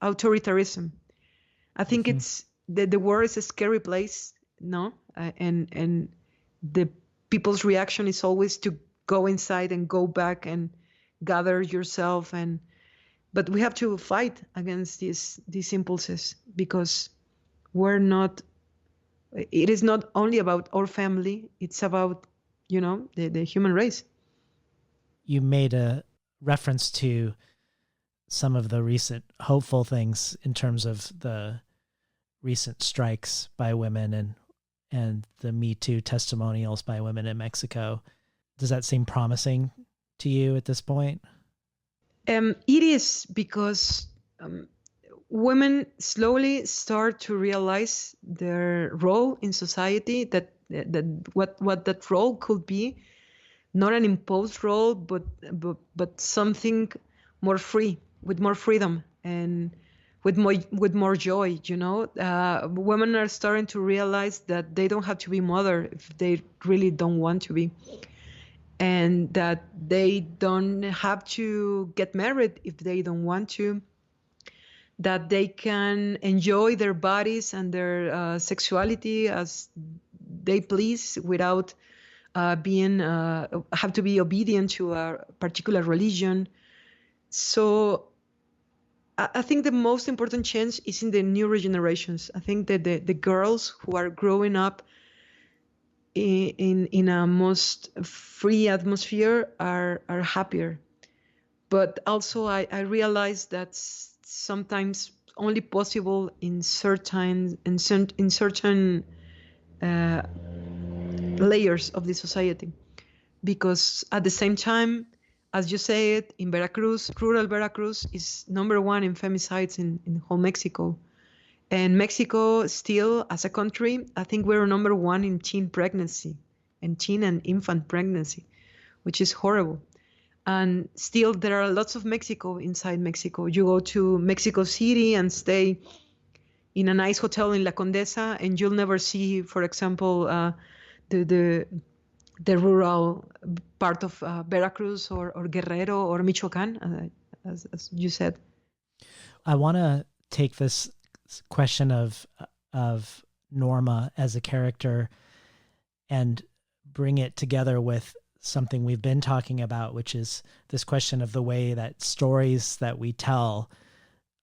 authoritarianism. I think it's the world is a scary place, no, and the people's reaction is always to go inside and go back and gather yourself, but we have to fight against these impulses, because it is not only about our family, it's about the human race. You made a reference to some of the recent hopeful things in terms of the recent strikes by women and the Me Too testimonials by women in Mexico. Does that seem promising to you at this point? It is, because women slowly start to realize their role in society, that what that role could be. not an imposed role, but something more free, with more freedom and with more joy. Women are starting to realize that they don't have to be mother if they really don't want to be, and that they don't have to get married if they don't want to, that they can enjoy their bodies and their sexuality as they please without being have to be obedient to a particular religion. So I think the most important change is in the newer generations. I think that the girls who are growing up in a most free atmosphere are happier. But also I realize that's sometimes only possible in certain uh, layers of the society, because at the same time, as you say it, in Veracruz, rural Veracruz is number one in femicides in whole Mexico. And Mexico still, as a country, I think we're number one in teen pregnancy and teen and infant pregnancy, which is horrible. And still, there are lots of Mexico inside Mexico. You go to Mexico City and stay in a nice hotel in La Condesa, and you'll never see, for example, the rural part of Veracruz or Guerrero or Michoacan, as you said. I want to take this question of Norma as a character and bring it together with something we've been talking about, which is this question of the way that stories that we tell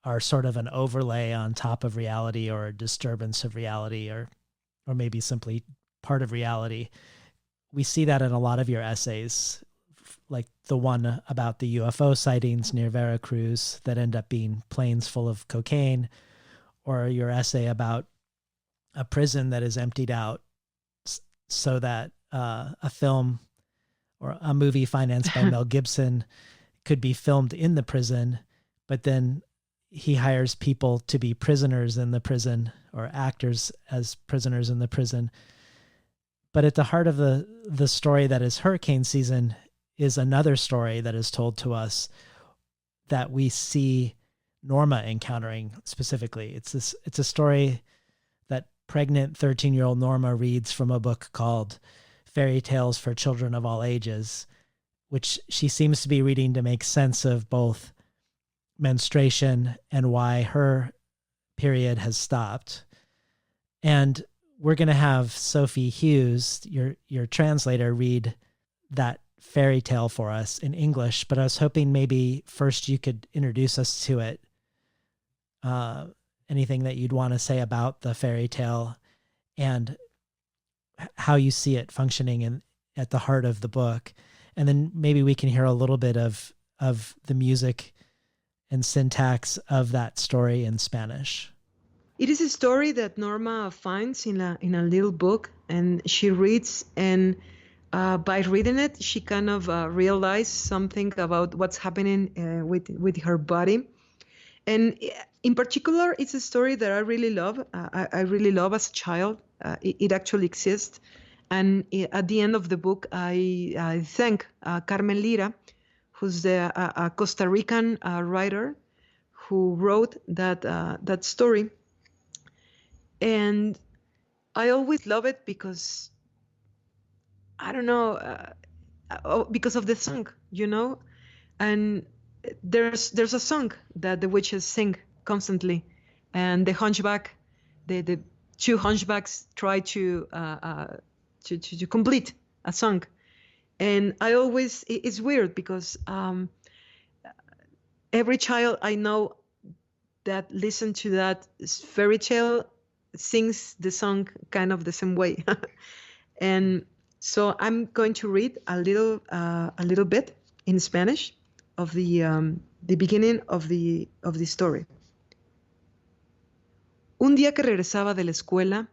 are sort of an overlay on top of reality, or a disturbance of reality, or maybe simply part of reality. We see that in a lot of your essays, like the one about the UFO sightings near Veracruz that end up being planes full of cocaine, or your essay about a prison that is emptied out so that a film or a movie financed by Mel Gibson could be filmed in the prison, but then he hires people to be prisoners in the prison, or actors as prisoners in the prison. But at the heart of the story that is hurricane season is another story that is told to us that we see Norma encountering specifically. It's a story that pregnant 13-year-old Norma reads from a book called Fairy Tales for Children of All Ages, which she seems to be reading to make sense of both menstruation and why her period has stopped. And we're going to have Sophie Hughes, your translator, read that fairy tale for us in English, but I was hoping maybe first you could introduce us to it. Anything that you'd want to say about the fairy tale and how you see it functioning at the heart of the book. And then maybe we can hear a little bit of the music and syntax of that story in Spanish. It is a story that Norma finds in a little book, and she reads, and by reading it, she kind of realized something about what's happening with her body. And in particular, it's a story that I really love. I really love as a child. It actually exists. And at the end of the book, I thank Carmen Lira, who's a Costa Rican writer who wrote that story. And I always love it because, I don't know, because of the song, and there's a song that the witches sing constantly, and the hunchback, the two hunchbacks try to complete a song. And it's weird because every child I know that listens to that fairy tale sings the song kind of the same way. And so I'm going to read a little bit in Spanish of the beginning of the story. Un día que regresaba de la escuela,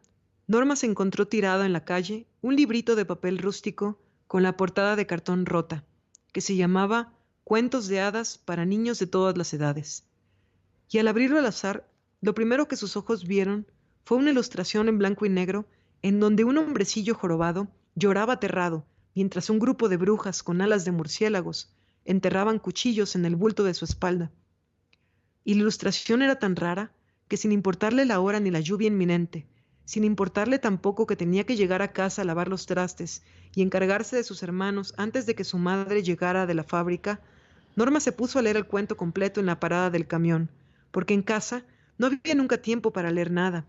Norma se encontró tirado en la calle un librito de papel rústico con la portada de cartón rota, que se llamaba Cuentos de hadas para niños de todas las edades. Y al abrirlo al azar, lo primero que sus ojos vieron fue una ilustración en blanco y negro en donde un hombrecillo jorobado lloraba aterrado mientras un grupo de brujas con alas de murciélagos enterraban cuchillos en el bulto de su espalda. Y la ilustración era tan rara que sin importarle la hora ni la lluvia inminente, sin importarle tampoco que tenía que llegar a casa a lavar los trastes y encargarse de sus hermanos antes de que su madre llegara de la fábrica, Norma se puso a leer el cuento completo en la parada del camión, porque en casa no había nunca tiempo para leer nada,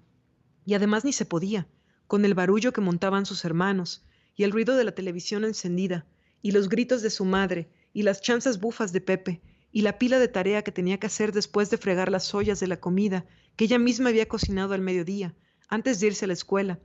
y además ni se podía, con el barullo que montaban sus hermanos, y el ruido de la televisión encendida, y los gritos de su madre, y las chanzas bufas de Pepe, y la pila de tarea que tenía que hacer después de fregar las ollas de la comida que ella misma había cocinado al mediodía, antes de irse a la escuela.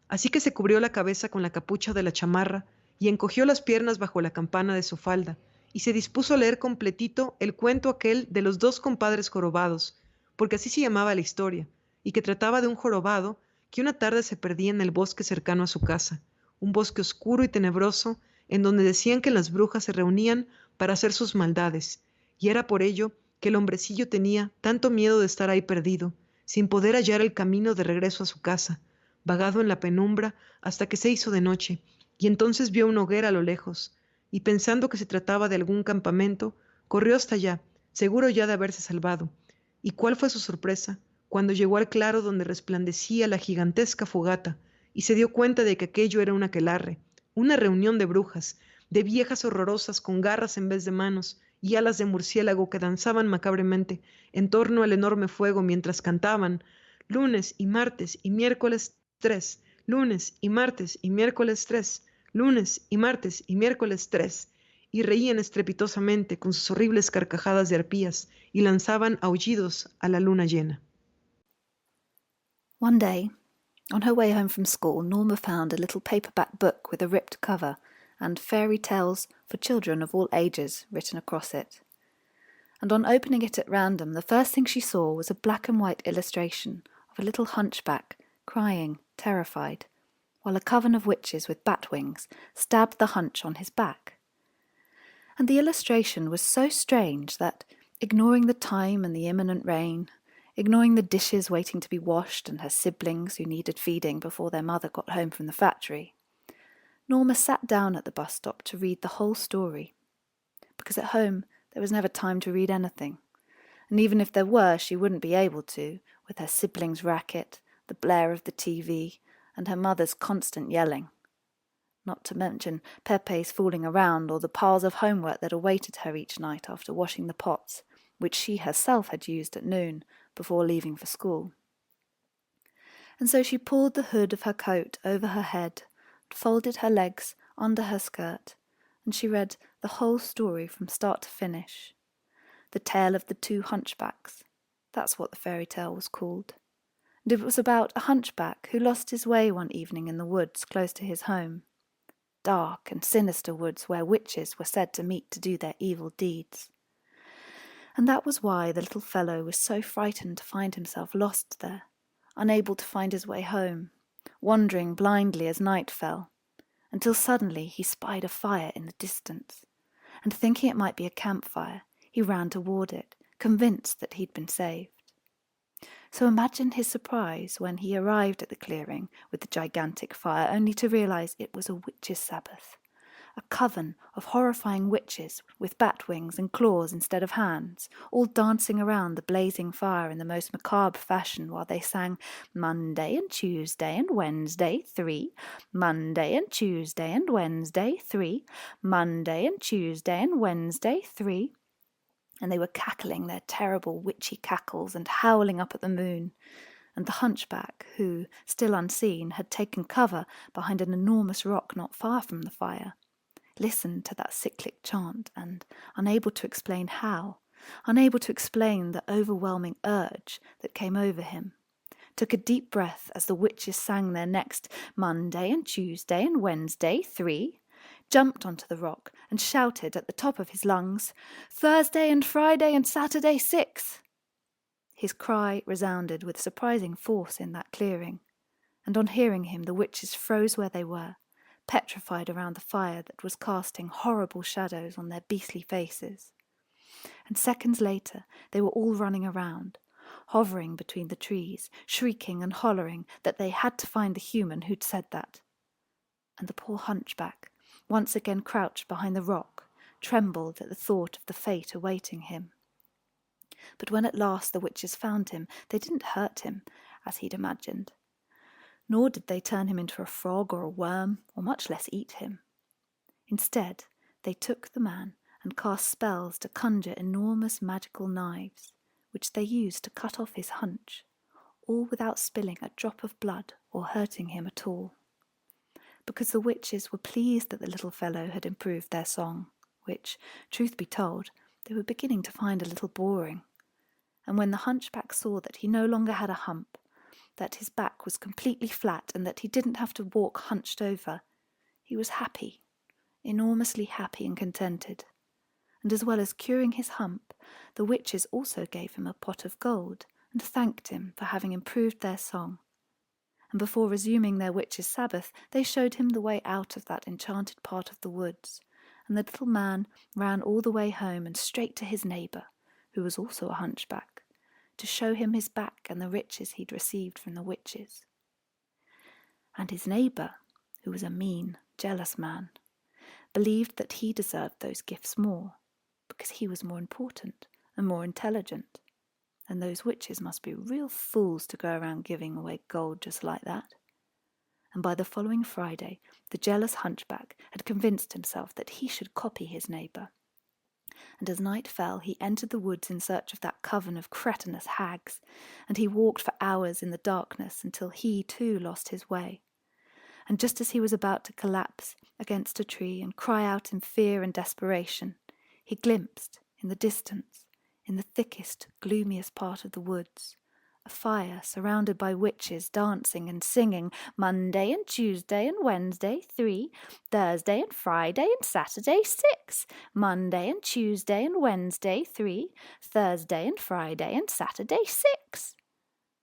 Así que se cubrió la cabeza con la capucha de la chamarra y encogió las piernas bajo la campana de su falda, y se dispuso a leer completito el cuento aquel de los dos compadres jorobados, porque así se llamaba la historia, y que trataba de un jorobado que una tarde se perdía en el bosque cercano a su casa, un bosque oscuro y tenebroso, en donde decían que las brujas se reunían para hacer sus maldades, y era por ello que el hombrecillo tenía tanto miedo de estar ahí perdido, sin poder hallar el camino de regreso a su casa, vagado en la penumbra hasta que se hizo de noche, y entonces vio una hoguera a lo lejos, y pensando que se trataba de algún campamento, corrió hasta allá, seguro ya de haberse salvado. ¿Y cuál fue su sorpresa cuando llegó al claro donde resplandecía la gigantesca fogata, y se dio cuenta de que aquello era un aquelarre, una reunión de brujas, de viejas horrorosas con garras en vez de manos y alas de murciélago que danzaban macabremente en torno al enorme fuego mientras cantaban lunes y martes y miércoles 3, lunes y martes y miércoles 3, lunes y martes y miércoles 3, y reían estrepitosamente con sus horribles carcajadas de arpías y lanzaban aullidos a la luna llena. One day, on her way home from school, Norma found a little paperback book with a ripped cover and fairy tales for children of all ages written across it. And on opening it at random, the first thing she saw was a black and white illustration of a little hunchback, crying, terrified, while a coven of witches with bat wings stabbed the hunch on his back. And the illustration was so strange that, ignoring the time and the imminent rain, ignoring the dishes waiting to be washed and her siblings who needed feeding before their mother got home from the factory, Norma sat down at the bus stop to read the whole story, because at home there was never time to read anything, and even if there were, she wouldn't be able to, with her siblings' racket, the blare of the TV, and her mother's constant yelling. Not to mention Pepe's fooling around or the piles of homework that awaited her each night after washing the pots, which she herself had used at noon before leaving for school. And so she pulled the hood of her coat over her head, folded her legs under her skirt, and she read the whole story from start to finish. The tale of the two hunchbacks. That's what the fairy tale was called. And it was about a hunchback who lost his way one evening in the woods close to his home. Dark and sinister woods where witches were said to meet to do their evil deeds. And that was why the little fellow was so frightened to find himself lost there, unable to find his way home, wandering blindly as night fell, until suddenly he spied a fire in the distance, and thinking it might be a campfire, he ran toward it, convinced that he'd been saved. So imagine his surprise when he arrived at the clearing with the gigantic fire, only to realize it was a witches' Sabbath, a coven of horrifying witches with bat wings and claws instead of hands, all dancing around the blazing fire in the most macabre fashion while they sang Monday and Tuesday and Wednesday 3, Monday and Tuesday and Wednesday 3, Monday and Tuesday and Wednesday 3. And they were cackling their terrible witchy cackles and howling up at the moon. And the hunchback, who, still unseen, had taken cover behind an enormous rock not far from the fire, listened to that cyclic chant and, unable to explain how, unable to explain the overwhelming urge that came over him, took a deep breath as the witches sang their next Monday and Tuesday and Wednesday 3, jumped onto the rock and shouted at the top of his lungs, Thursday and Friday and Saturday 6. His cry resounded with surprising force in that clearing, and on hearing him the witches froze where they were, petrified around the fire that was casting horrible shadows on their beastly faces. And seconds later they were all running around, hovering between the trees, shrieking and hollering that they had to find the human who'd said that. And the poor hunchback, once again crouched behind the rock, trembled at the thought of the fate awaiting him. But when at last the witches found him, they didn't hurt him, as he'd imagined. Nor did they turn him into a frog or a worm, or much less eat him. Instead, they took the man and cast spells to conjure enormous magical knives, which they used to cut off his hunch, all without spilling a drop of blood or hurting him at all. Because the witches were pleased that the little fellow had improved their song, which, truth be told, they were beginning to find a little boring. And when the hunchback saw that he no longer had a hump, that his back was completely flat and that he didn't have to walk hunched over, he was happy, enormously happy and contented. And as well as curing his hump, the witches also gave him a pot of gold and thanked him for having improved their song. And before resuming their witches' Sabbath, they showed him the way out of that enchanted part of the woods, and the little man ran all the way home and straight to his neighbour, who was also a hunchback, to show him his back and the riches he'd received from the witches. And his neighbour, who was a mean, jealous man, believed that he deserved those gifts more, because he was more important and more intelligent, and those witches must be real fools to go around giving away gold just like that. And by the following Friday, the jealous hunchback had convinced himself that he should copy his neighbour. And as night fell, he entered the woods in search of that coven of cretinous hags, and he walked for hours in the darkness until he too lost his way. And just as he was about to collapse against a tree and cry out in fear and desperation, he glimpsed, in the distance, in the thickest, gloomiest part of the woods, a fire surrounded by witches dancing and singing Monday and Tuesday and Wednesday 3, Thursday and Friday and Saturday 6, Monday and Tuesday and Wednesday 3, Thursday and Friday and Saturday 6.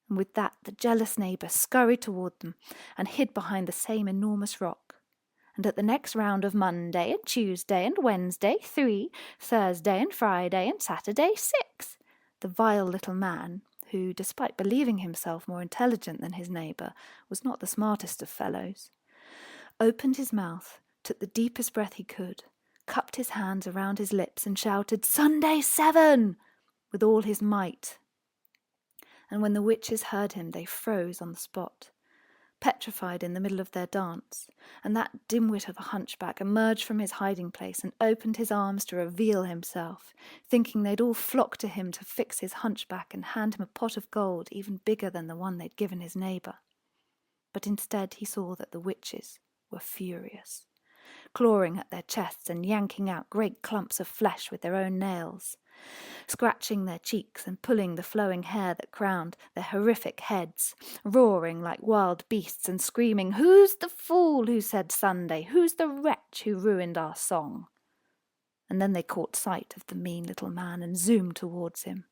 And with that the jealous neighbour scurried toward them and hid behind the same enormous rock. And at the next round of Monday and Tuesday and Wednesday 3, Thursday and Friday and Saturday 6, the vile little man, who, despite believing himself more intelligent than his neighbour, was not the smartest of fellows, opened his mouth, took the deepest breath he could, cupped his hands around his lips and shouted, "Sunday 7!" with all his might. And when the witches heard him, they froze on the spot, petrified in the middle of their dance, and that dimwit of a hunchback emerged from his hiding place and opened his arms to reveal himself, thinking they'd all flock to him to fix his hunchback and hand him a pot of gold even bigger than the one they'd given his neighbour. But instead he saw that the witches were furious, clawing at their chests and yanking out great clumps of flesh with their own nails, scratching their cheeks and pulling the flowing hair that crowned their horrific heads, roaring like wild beasts and screaming, "Who's the fool who said Sunday? Who's the wretch who ruined our song?" And then they caught sight of the mean little man and zoomed towards him,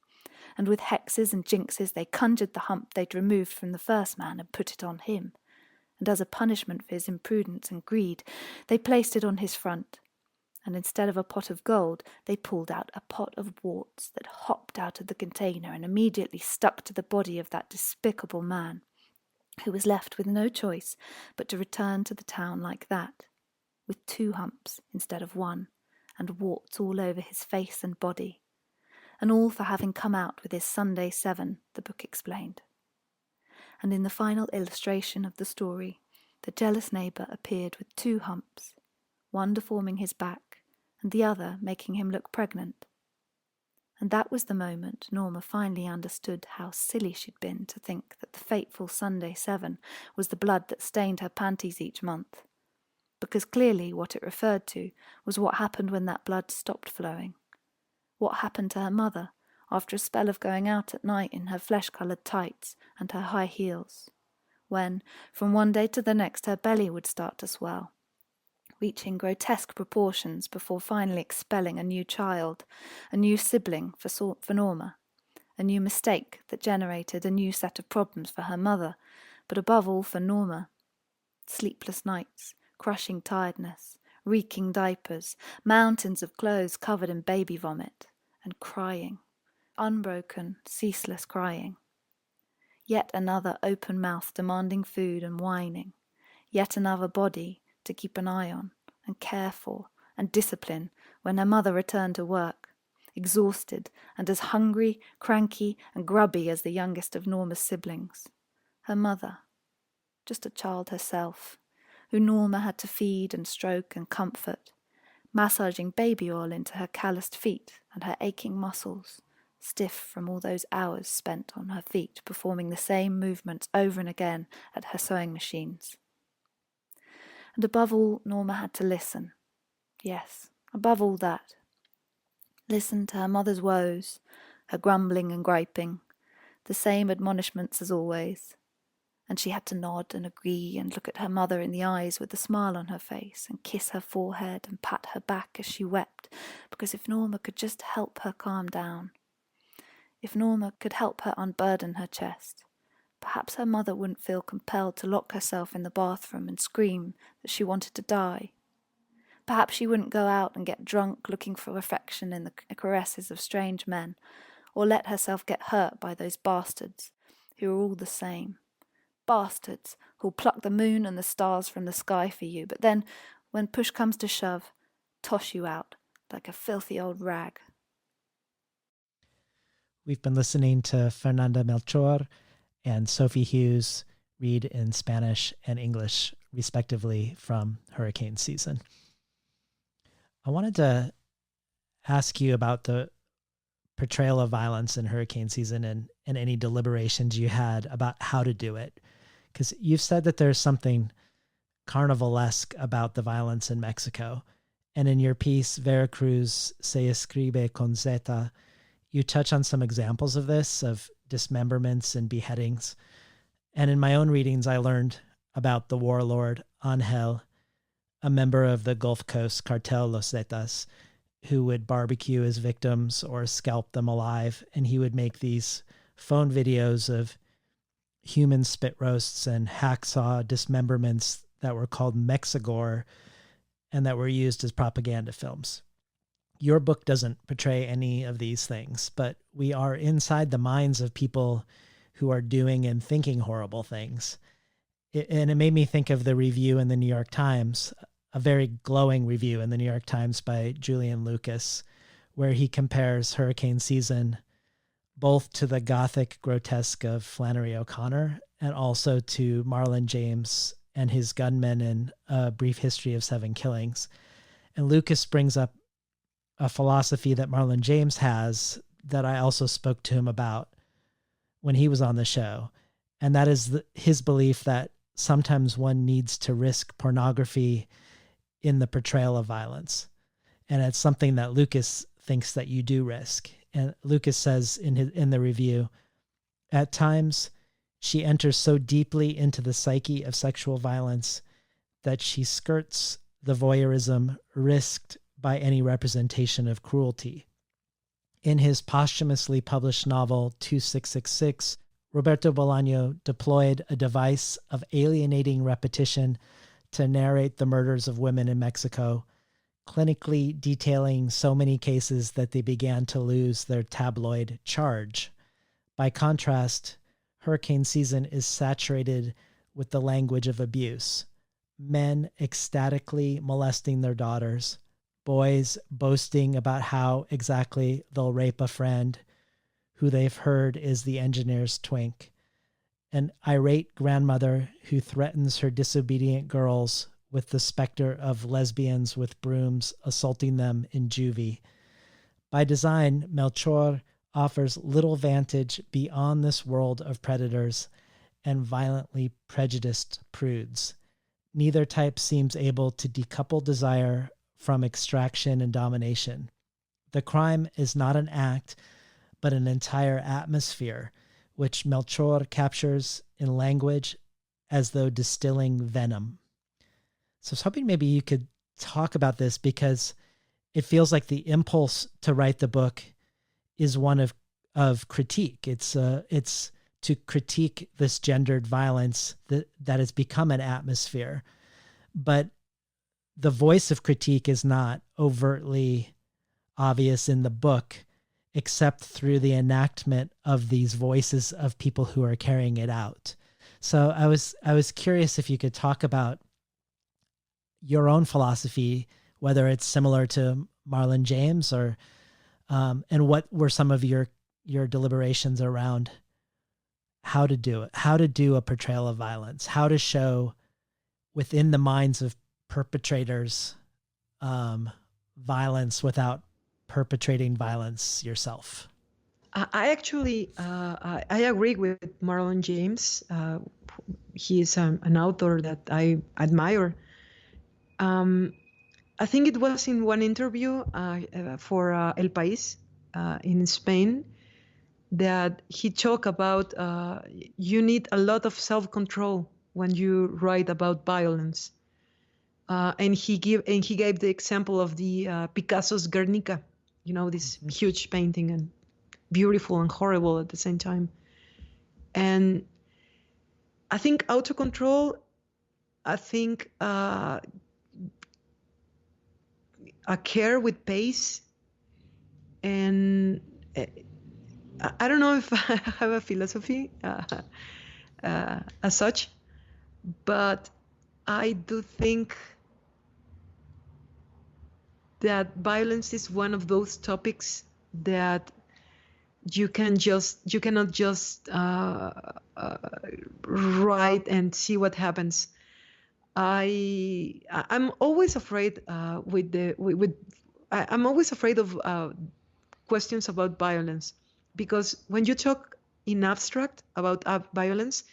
and with hexes and jinxes they conjured the hump they'd removed from the first man and put it on him, and as a punishment for his imprudence and greed they placed it on his front. And instead of a pot of gold, they pulled out a pot of warts that hopped out of the container and immediately stuck to the body of that despicable man, who was left with no choice but to return to the town like that, with 2 humps instead of 1, and warts all over his face and body, and all for having come out with his Sunday 7, the book explained. And in the final illustration of the story, the jealous neighbour appeared with 2 humps, one deforming his back, and the other making him look pregnant. And that was the moment Norma finally understood how silly she'd been to think that the fateful Sunday 7 was the blood that stained her panties each month, because clearly what it referred to was what happened when that blood stopped flowing, what happened to her mother after a spell of going out at night in her flesh-coloured tights and her high heels, when, from one day to the next, her belly would start to swell, reaching grotesque proportions before finally expelling a new child, a new sibling for Norma, a new mistake that generated a new set of problems for her mother, but above all for Norma. Sleepless nights, crushing tiredness, reeking diapers, mountains of clothes covered in baby vomit, and crying, unbroken, ceaseless crying. Yet another open mouth demanding food and whining, yet another body to keep an eye on, and care for and discipline when her mother returned to work, exhausted and as hungry, cranky and grubby as the youngest of Norma's siblings. Her mother, just a child herself, who Norma had to feed and stroke and comfort, massaging baby oil into her calloused feet and her aching muscles, stiff from all those hours spent on her feet performing the same movements over and again at her sewing machines. And above all, Norma had to listen. Yes, above all that. Listen to her mother's woes, her grumbling and griping, the same admonishments as always. And she had to nod and agree and look at her mother in the eyes with a smile on her face and kiss her forehead and pat her back as she wept, because if Norma could just help her calm down, if Norma could help her unburden her chest, perhaps her mother wouldn't feel compelled to lock herself in the bathroom and scream that she wanted to die. Perhaps she wouldn't go out and get drunk looking for affection in the caresses of strange men, or let herself get hurt by those bastards who are all the same. Bastards who'll pluck the moon and the stars from the sky for you, but then, when push comes to shove, toss you out like a filthy old rag. We've been listening to Fernanda Melchor and Sophie Hughes read in Spanish and English, respectively, from hurricane season. I wanted to ask you about the portrayal of violence in hurricane season and any deliberations you had about how to do it. Because you've said that there's something carnivalesque about the violence in Mexico. And in your piece, Veracruz se escribe con zeta, you touch on some examples of this, of dismemberments and beheadings. And in my own readings, I learned about the warlord Angel, a member of the Gulf Coast cartel Los Zetas, who would barbecue his victims or scalp them alive. And he would make these phone videos of human spit roasts and hacksaw dismemberments that were called Mexigore and that were used as propaganda films. Your book doesn't portray any of these things, but we are inside the minds of people who are doing and thinking horrible things. And it made me think of the review in the New York Times, a very glowing review in the New York Times by Julian Lucas, where he compares hurricane season both to the gothic grotesque of Flannery O'Connor and also to Marlon James and his gunmen in A Brief History of Seven Killings. And Lucas brings up a philosophy that Marlon James has that I also spoke to him about when he was on the show. And that is his belief that sometimes one needs to risk pornography in the portrayal of violence. And it's something that Lucas thinks that you do risk. And Lucas says in the review, at times she enters so deeply into the psyche of sexual violence that she skirts the voyeurism risked by any representation of cruelty. In his posthumously published novel 2666, Roberto Bolaño deployed a device of alienating repetition to narrate the murders of women in Mexico, clinically detailing so many cases that they began to lose their tabloid charge. By contrast, hurricane season is saturated with the language of abuse. Men ecstatically molesting their daughters, boys boasting about how exactly they'll rape a friend who they've heard is the engineer's twink, an irate grandmother who threatens her disobedient girls with the specter of lesbians with brooms assaulting them in juvie. By design, Melchor offers little vantage beyond this world of predators and violently prejudiced prudes. Neither type seems able to decouple desire from extraction and domination. The crime is not an act, but an entire atmosphere, which Melchor captures in language as though distilling venom. So I was hoping maybe you could talk about this, because it feels like the impulse to write the book is one of critique. It's to critique this gendered violence that has become an atmosphere. But the voice of critique is not overtly obvious in the book, except through the enactment of these voices of people who are carrying it out. So I was curious if you could talk about your own philosophy, whether it's similar to Marlon James or, and what were some of your deliberations around how to do it, how to do a portrayal of violence, how to show within the minds of perpetrators violence without perpetrating violence yourself? I actually I agree with Marlon James. He is an author that I admire. I think it was in one interview for El País in Spain that he talked about you need a lot of self-control when you write about violence. And he gave the example of the Picasso's Guernica, this huge painting, and beautiful and horrible at the same time. And I think autocontrol, I think a care with pace, and I don't know if I have a philosophy as such, but I do think that violence is one of those topics that you cannot just write and see what happens. I'm always afraid I'm always afraid of questions about violence, because when you talk in abstract about violence,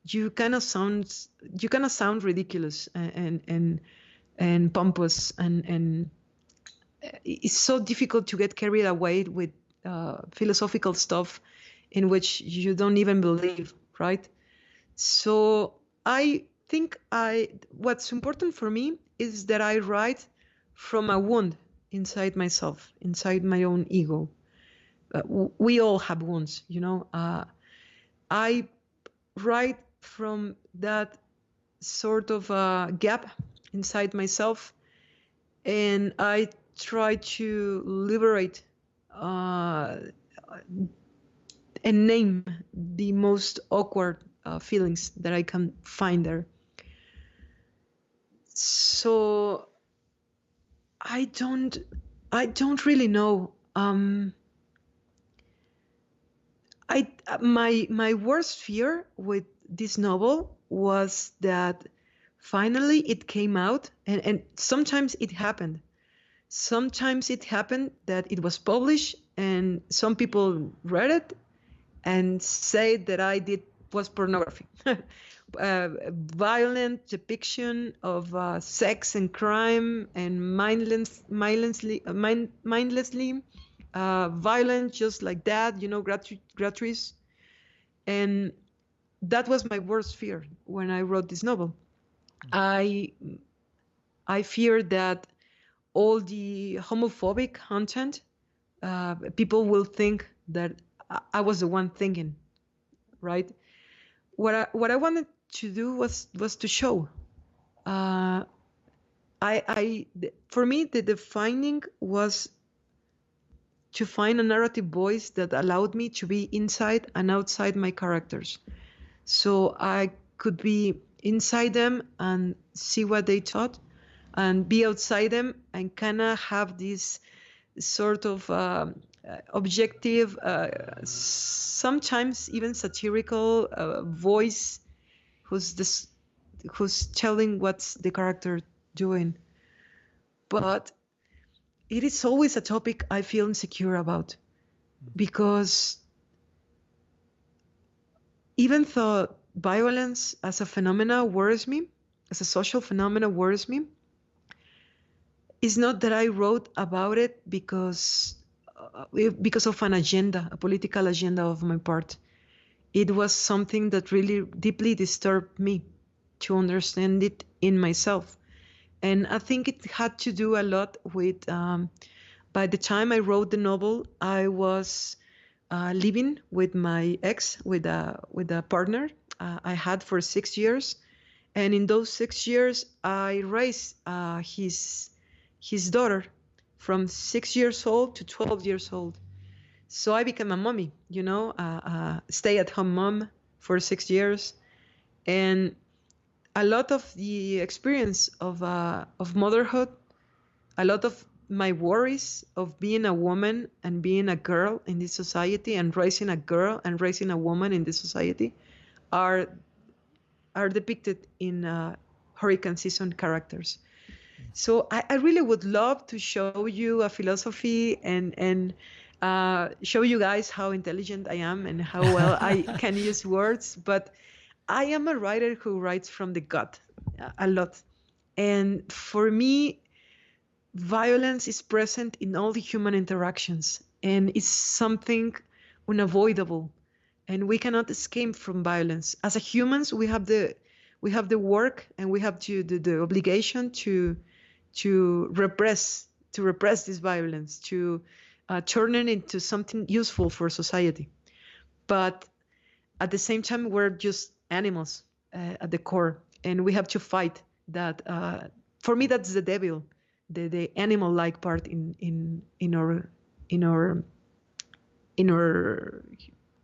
you kind of sound ridiculous and pompous, and it's so difficult to get carried away with philosophical stuff in which you don't even believe, right? So I think what's important for me is that I write from a wound inside myself, inside my own ego. We all have wounds, I write from that sort of gap inside myself, and I try to liberate and name the most awkward feelings that I can find there. So I don't really know. My worst fear with this novel was that finally it came out, and sometimes it happened. Sometimes it happened that it was published and some people read it and say that was pornography. Violent depiction of sex and crime and mindlessly violent, just like that, gratuitous. And that was my worst fear when I wrote this novel. I feared that all the homophobic content, people will think that I was the one thinking, right? What I wanted to do was to show. For me, the defining was to find a narrative voice that allowed me to be inside and outside my characters. So I could be inside them and see what they thought, and be outside them and kind of have this sort of objective, sometimes even satirical voice who's telling what's the character doing. But it is always a topic I feel insecure about, because even though violence as a phenomena worries me, as a social phenomena worries me, it's not that I wrote about it because of an agenda, a political agenda of my part. It was something that really deeply disturbed me to understand it in myself. And I think it had to do a lot with, by the time I wrote the novel, I was living with my ex, with a partner I had for 6 years. And in those 6 years, I raised his daughter from 6 years old to 12 years old. So I became a mommy, stay-at-home mom for 6 years. And a lot of the experience of motherhood, a lot of my worries of being a woman and being a girl in this society and raising a girl and raising a woman in this society are depicted in hurricane season characters. So I really would love to show you a philosophy and show you guys how intelligent I am and how well I can use words. But I am a writer who writes from the gut a lot. And for me, violence is present in all the human interactions and it's something unavoidable. And we cannot escape from violence. As a humans, we have the work and we have the obligation to repress this violence, to turn it into something useful for society. But at the same time, we're just animals at the core, and we have to fight that. For me, that's the devil, the animal-like part in our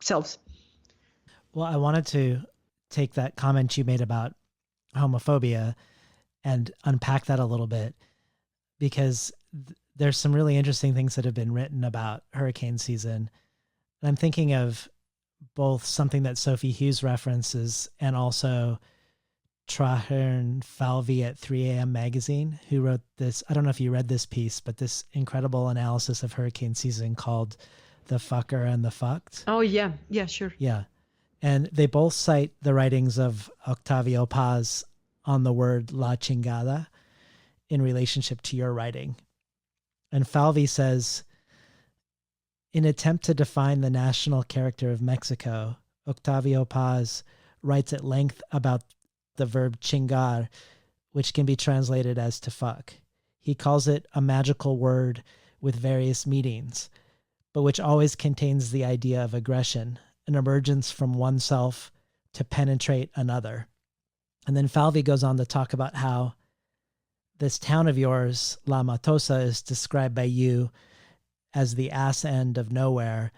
selves. Well, I wanted to take that comment you made about homophobia and unpack that a little bit, because there's some really interesting things that have been written about hurricane season. And I'm thinking of both something that Sophie Hughes references and also Traherne Falvey at 3 a.m. magazine, who wrote this. I don't know if you read this piece, but this incredible analysis of hurricane season called The Fucker and the Fucked. Oh, yeah. Yeah, sure. Yeah. And they both cite the writings of Octavio Paz on the word la chingada in relationship to your writing. And Falvey says, in attempt to define the national character of Mexico, Octavio Paz writes at length about the verb chingar, which can be translated as to fuck. He calls it a magical word with various meanings, but which always contains the idea of aggression, an emergence from oneself to penetrate another. And then Falvey goes on to talk about how this town of yours, La Matosa, is described by you as the ass end of nowhere,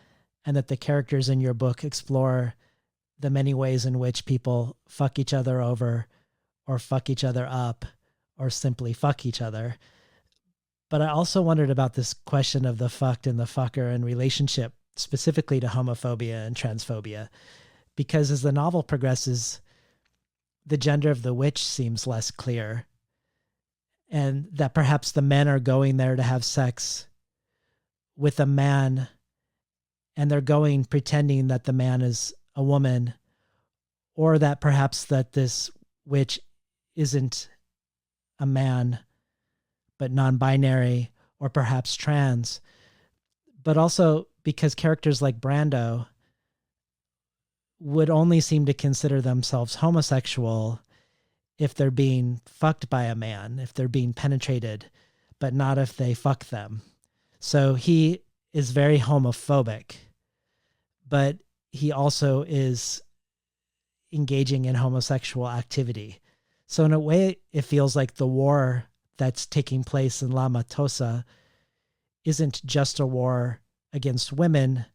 and that the characters in your book explore the many ways in which people fuck each other over or fuck each other up or simply fuck each other. But I also wondered about this question of the fucked and the fucker in relationship specifically to homophobia and transphobia, because as the novel progresses, the gender of the witch seems less clear, and that perhaps the men are going there to have sex with a man, and they're going pretending that the man is a woman, or that perhaps that this witch isn't a man, but non-binary, or perhaps trans. But also because characters like Brando would only seem to consider themselves homosexual if they're being fucked by a man, if they're being penetrated, but not if they fuck them. So he is very homophobic, but he also is engaging in homosexual activity. So in a way, it feels like the war that's taking place in La Matosa isn't just a war against women,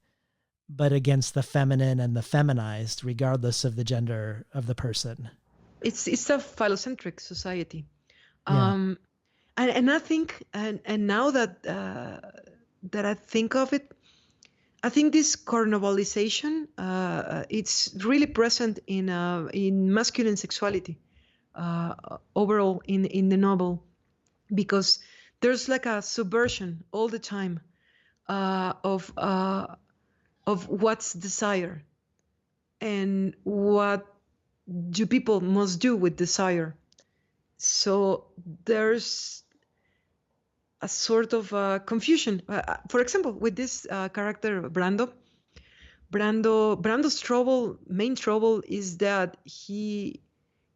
but against the feminine and the feminized, regardless of the gender of the person. It's a phallocentric society. Yeah. And I think, and now that that I think of it, I think this carnivalization, it's really present in masculine sexuality overall in the novel, because there's like a subversion all the time of what's desire and what do people must do with desire. So there's a sort of confusion. For example, with this character Brando's main trouble is that he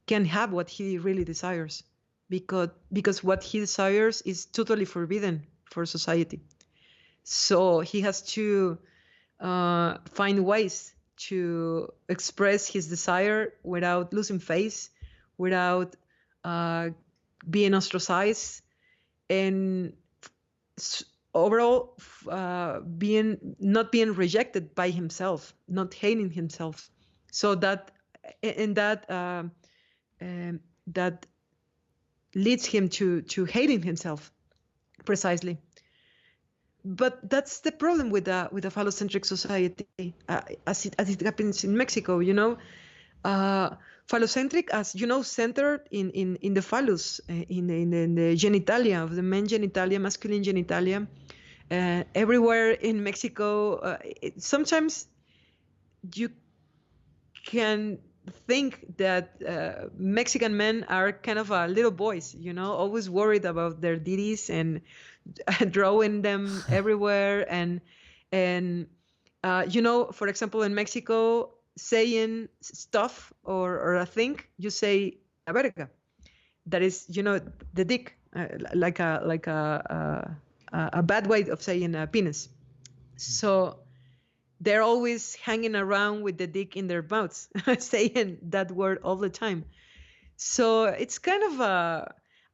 can have what he really desires, because what he desires is totally forbidden for society. So he has to find ways to express his desire without losing face, without being ostracized, and overall not being rejected by himself, not hating himself. So that that leads him to hating himself, precisely. But that's the problem with a phallocentric society, as it happens in Mexico. Phallocentric, as you know, centered in the phallus, in the genitalia of the men genitalia, masculine genitalia. Everywhere in Mexico, sometimes you can think that Mexican men are kind of little boys, always worried about their ditties and drawing them everywhere. And for example, in Mexico, saying stuff or a thing, you say a verga. That is, the dick, like a bad way of saying penis. So they're always hanging around with the dick in their mouths, saying that word all the time. So it's kind of I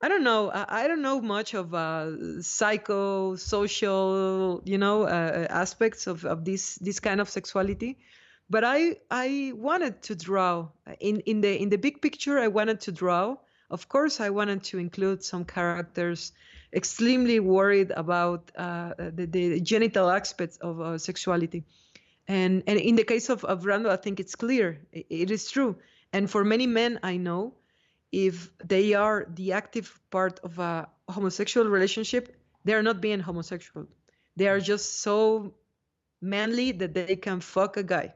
don't know. I don't know much of psychosocial, aspects of this kind of sexuality, but I wanted to draw in the big picture. I wanted to draw. Of course, I wanted to include some characters extremely worried about the genital aspects of sexuality. And in the case of Randall, I think it's clear. It is true. And for many men I know, if they are the active part of a homosexual relationship, they are not being homosexual. They are just so manly that they can fuck a guy,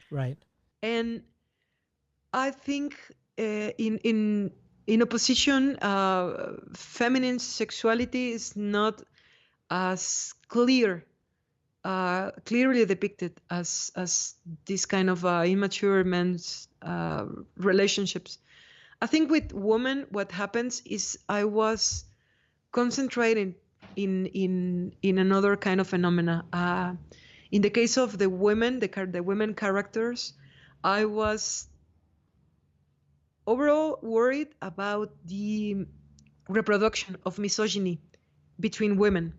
Right. And I think in opposition, feminine sexuality is not as clearly depicted as this kind of immature men's relationships. I think with women, what happens is I was concentrating in another kind of phenomena. In the case of the women, the women characters, I was overall worried about the reproduction of misogyny between women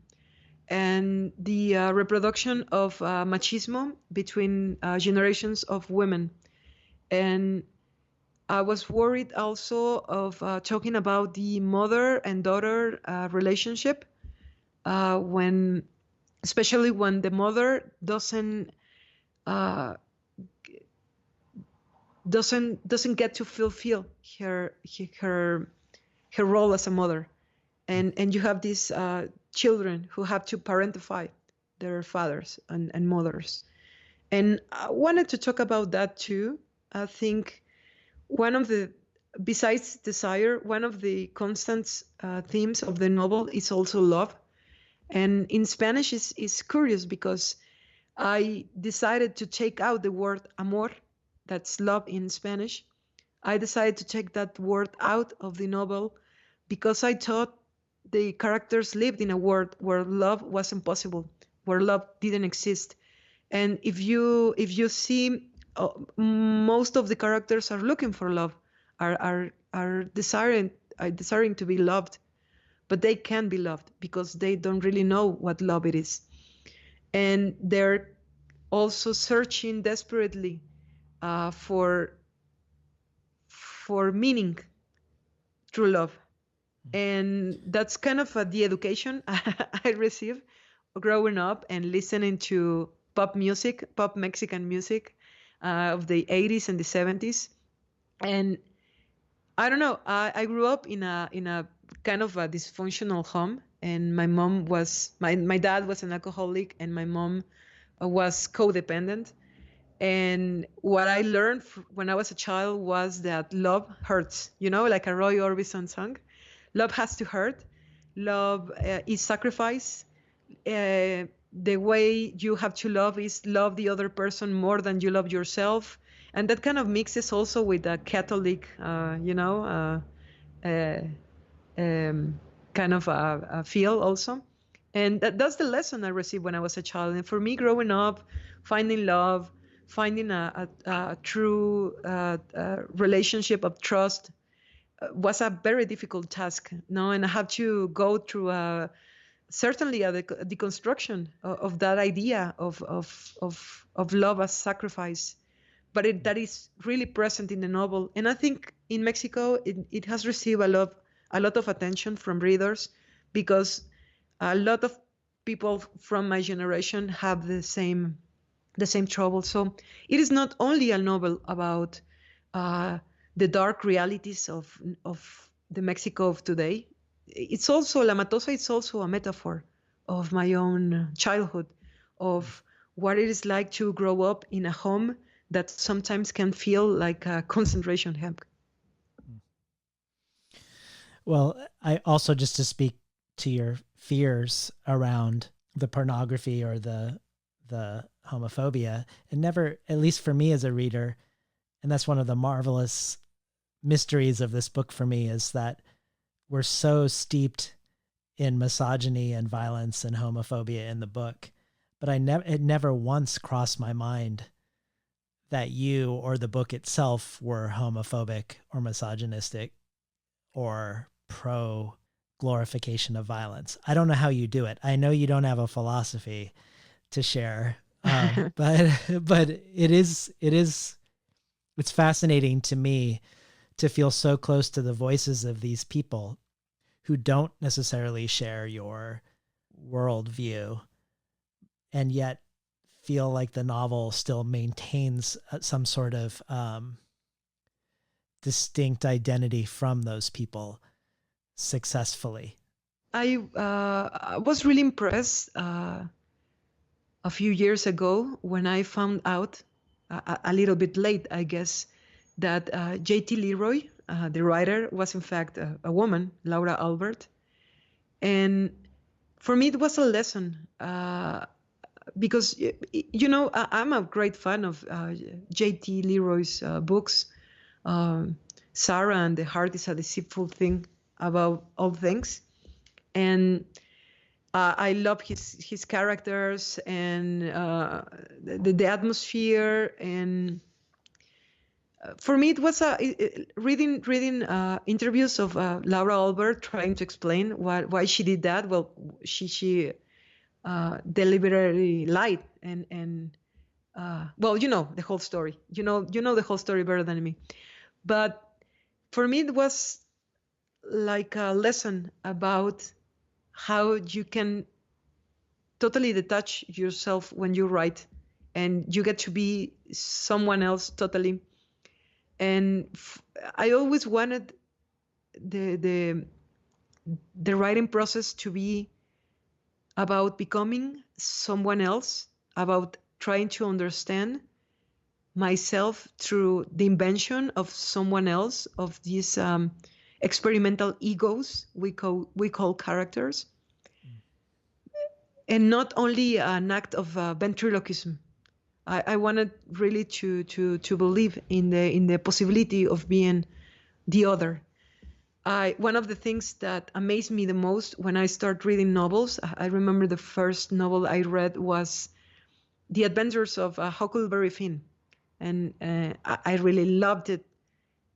and the reproduction of machismo between generations of women. And I was worried also of talking about the mother and daughter relationship, especially when the mother doesn't get to fulfill her role as a mother, and you have these children who have to parentify their fathers and mothers. And I wanted to talk about that too. I think besides desire, one of the constant themes of the novel is also love. And in Spanish is curious because I decided to take out the word amor, that's love in Spanish. I decided to take that word out of the novel because I thought the characters lived in a world where love wasn't possible, where love didn't exist. And if you see, most of the characters are looking for love, are desiring to be loved, but they can't be loved because they don't really know what love it is. And they're also searching desperately for meaning through love. And that's kind of the education I received growing up and listening to pop Mexican music of the 80s and the 70s. And I don't know, I grew up in a kind of a dysfunctional home, and my dad was an alcoholic and my mom was codependent. And what I learned when I was a child was that love hurts, like a Roy Orbison song. Love has to hurt. Love is sacrifice. The way you have to love is love the other person more than you love yourself. And that kind of mixes also with a Catholic, kind of a feel also. And that's the lesson I received when I was a child. And for me, growing up, finding love, finding a true relationship of trust was a very difficult task. And I had to go through certainly a deconstruction of that idea of love as sacrifice. But that is really present in the novel. And I think in Mexico, it has received a lot of attention from readers because a lot of people from my generation have the same trouble. So it is not only a novel about the dark realities of the Mexico of today. It's also La Matosa. It's also a metaphor of my own childhood, of what it is like to grow up in a home that sometimes can feel like a concentration camp. Well, I also, just to speak to your fears around the pornography or the homophobia, it never, at least for me as a reader, and that's one of the marvelous mysteries of this book for me, is that we're so steeped in misogyny and violence and homophobia in the book, but it never once crossed my mind that you or the book itself were homophobic or misogynistic or pro glorification of violence. I don't know how you do it. I know you don't have a philosophy to share, but it's fascinating to me to feel so close to the voices of these people who don't necessarily share your worldview, and yet feel like the novel still maintains some sort of distinct identity from those people successfully. I was really impressed a few years ago when I found out, a little bit late, I guess, that J.T. Leroy, the writer, was in fact a woman, Laura Albert. And for me, it was a lesson because, you know, I'm a great fan of J.T. Leroy's books, Sarah and the Heart is a Deceitful Thing, about all things. And I love his characters and the atmosphere. And for me, it was reading interviews of Laura Albert trying to explain why she did that. Well, she deliberately lied and well, you know the whole story. You know the whole story better than me. But for me, it was like a lesson about how you can totally detach yourself when you write, and you get to be someone else totally. And I always wanted the writing process to be about becoming someone else, about trying to understand myself through the invention of someone else, of these experimental egos we call characters, and not only an act of ventriloquism. I wanted really to believe in the possibility of being the other. One of the things that amazed me the most when I started reading novels, I remember the first novel I read was The Adventures of Huckleberry Finn, and I really loved it.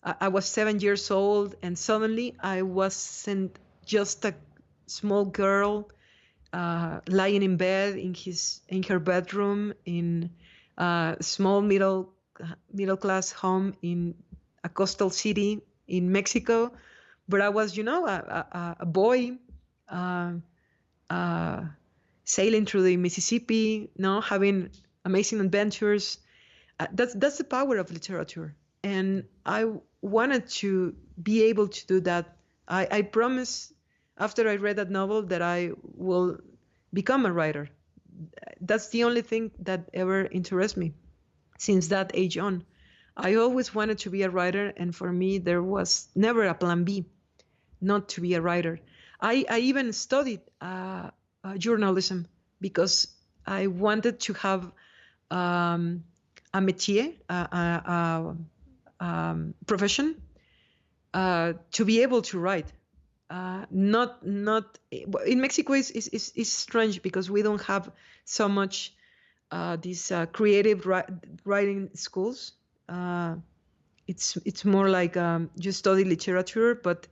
I was 7 years old, and suddenly I wasn't just a small girl lying in bed in her bedroom in a small middle class home in a coastal city in Mexico, but I was, you know, a boy sailing through the Mississippi, having amazing adventures. That's the power of literature, and I wanted to be able to do that. I promise, after I read that novel, that I will become a writer. That's the only thing that ever interests me since that age on. I always wanted to be a writer, and for me, there was never a plan B not to be a writer. I even studied journalism because I wanted to have a métier, profession, to be able to write. Not in Mexico is strange because we don't have so much these creative writing schools. It's more like you study literature, but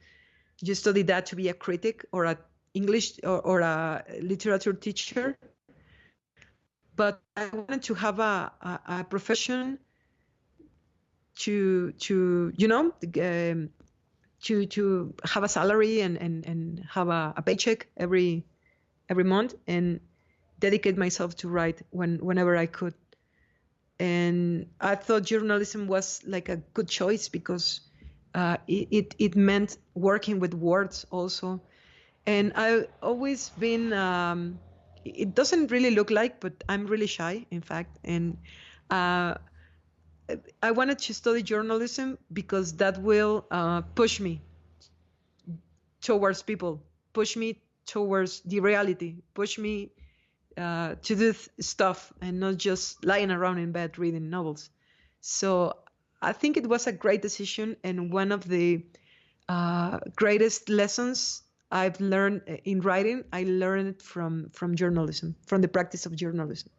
you study that to be a critic or a English or a literature teacher. But I wanted to have a profession to to have a salary and have a paycheck every month, and dedicate myself to write whenever I could. And I thought journalism was like a good choice because it meant working with words also. And I've always been, it doesn't really look like, but I'm really shy, in fact. And uh, I wanted to study journalism because that will push me towards people, push me towards the reality, push me to do stuff and not just lying around in bed reading novels. So I think it was a great decision, and one of the greatest lessons I've learned in writing, I learned from journalism, from the practice of journalism.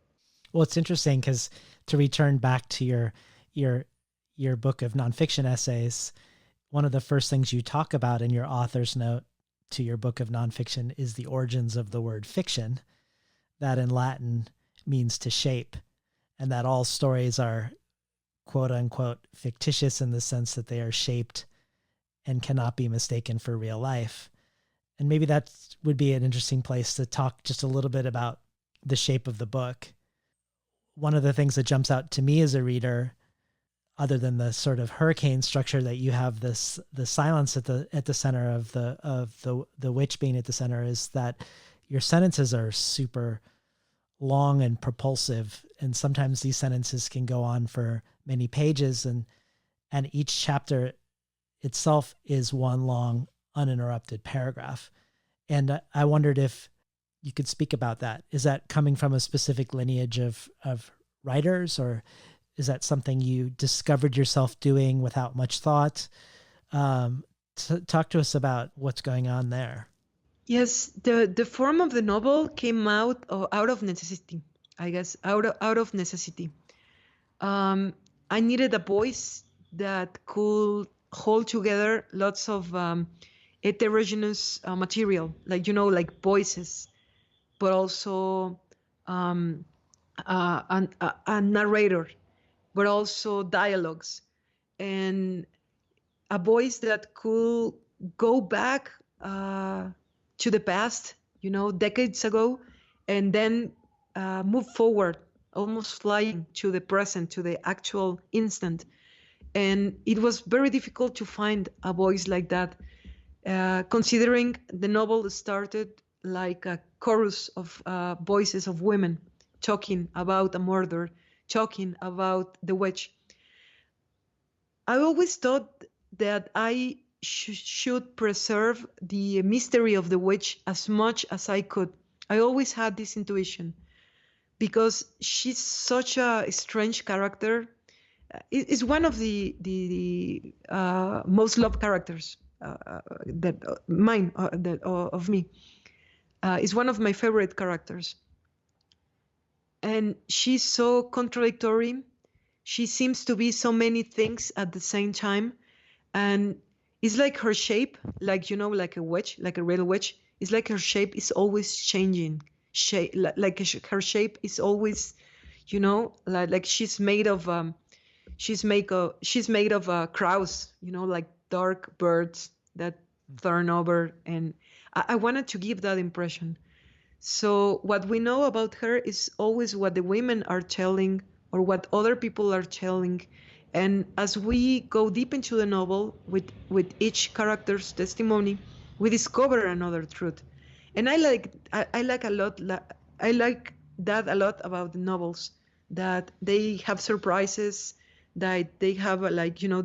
Well, it's interesting because to return back to your book of nonfiction essays, one of the first things you talk about in your author's note to your book of nonfiction is the origins of the word fiction, that in Latin means to shape, and that all stories are quote unquote fictitious in the sense that they are shaped and cannot be mistaken for real life. And maybe that would be an interesting place to talk just a little bit about the shape of the book. One of the things that jumps out to me as a reader, other than the sort of hurricane structure that you have, the silence at the center of the witch being at the center, is that your sentences are super long and propulsive, and sometimes these sentences can go on for many pages, and each chapter itself is one long uninterrupted paragraph. And I wondered if you could speak about that. Is that coming from a specific lineage of writers, or is that something you discovered yourself doing without much thought? Talk to us about what's going on there. Yes, the form of the novel came out of necessity, I guess, out of necessity. I needed a voice that could hold together lots of heterogeneous material, like, like voices, but also a narrator, but also dialogues, and a voice that could go back to the past, decades ago, and then move forward, almost flying to the present, to the actual instant. And it was very difficult to find a voice like that, considering the novel started like a chorus of voices of women talking about a murder, talking about the witch. I always thought that I should preserve the mystery of the witch as much as I could. I always had this intuition because she's such a strange character. It's one of the most loved characters of me. It's one of my favorite characters, and she's so contradictory. She seems to be so many things at the same time, and it's like her shape, like like a witch, like a real witch. It's like her shape is always changing. Her shape is always, like she's made of she's made of crows, like dark birds that turn over, and I wanted to give that impression. So what we know about her is always what the women are telling or what other people are telling. And as we go deep into the novel with each character's testimony, we discover another truth. And I like that a lot about the novels, that they have surprises, that they have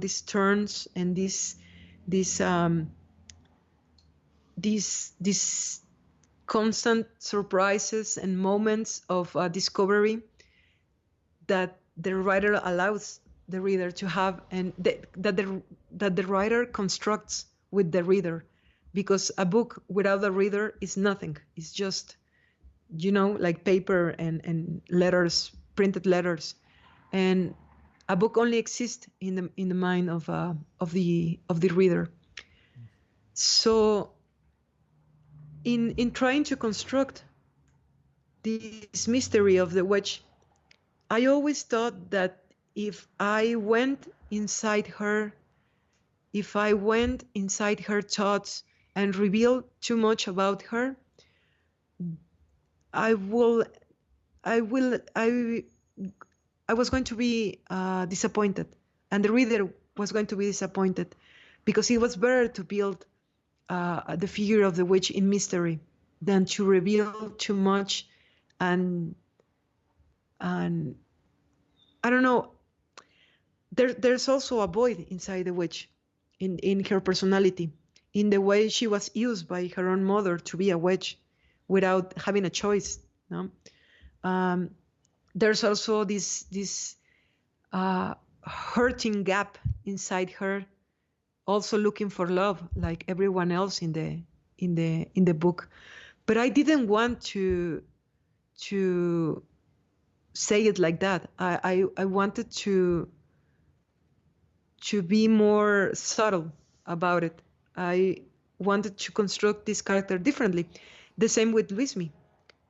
these turns and these constant surprises and moments of discovery that the writer allows the reader to have, and that the writer constructs with the reader, because a book without a reader is nothing. It's just like paper and letters, printed letters, and a book only exists in the mind of the reader. So in trying to construct this mystery of the witch, I always thought that if I went inside her, if I went inside her thoughts and revealed too much about her, I will, I will, I was going to be disappointed, and the reader was going to be disappointed, because it was better to build the figure of the witch in mystery than to reveal too much, and I don't know. There's also a void inside the witch, in her personality, in the way she was used by her own mother to be a witch, without having a choice. No, there's also this hurting gap inside her, also looking for love, like everyone else in the book. But I didn't want to say it like that. I wanted to be more subtle about it. I wanted to construct this character differently. The same with Luismi.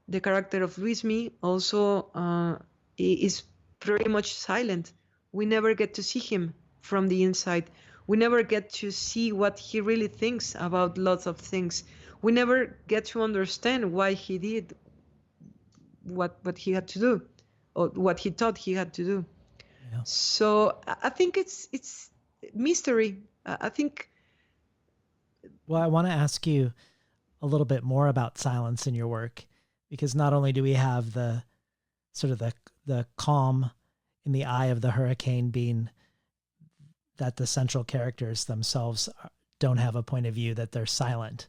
The character of Luismi also is very much silent. We never get to see him from the inside. We never get to see what he really thinks about lots of things. We never get to understand why he did what he had to do, or what he thought he had to do. Yeah. So I think it's mystery. I think. Well, I want to ask you a little bit more about silence in your work, because not only do we have the sort of the calm in the eye of the hurricane, being that the central characters themselves don't have a point of view, that they're silent.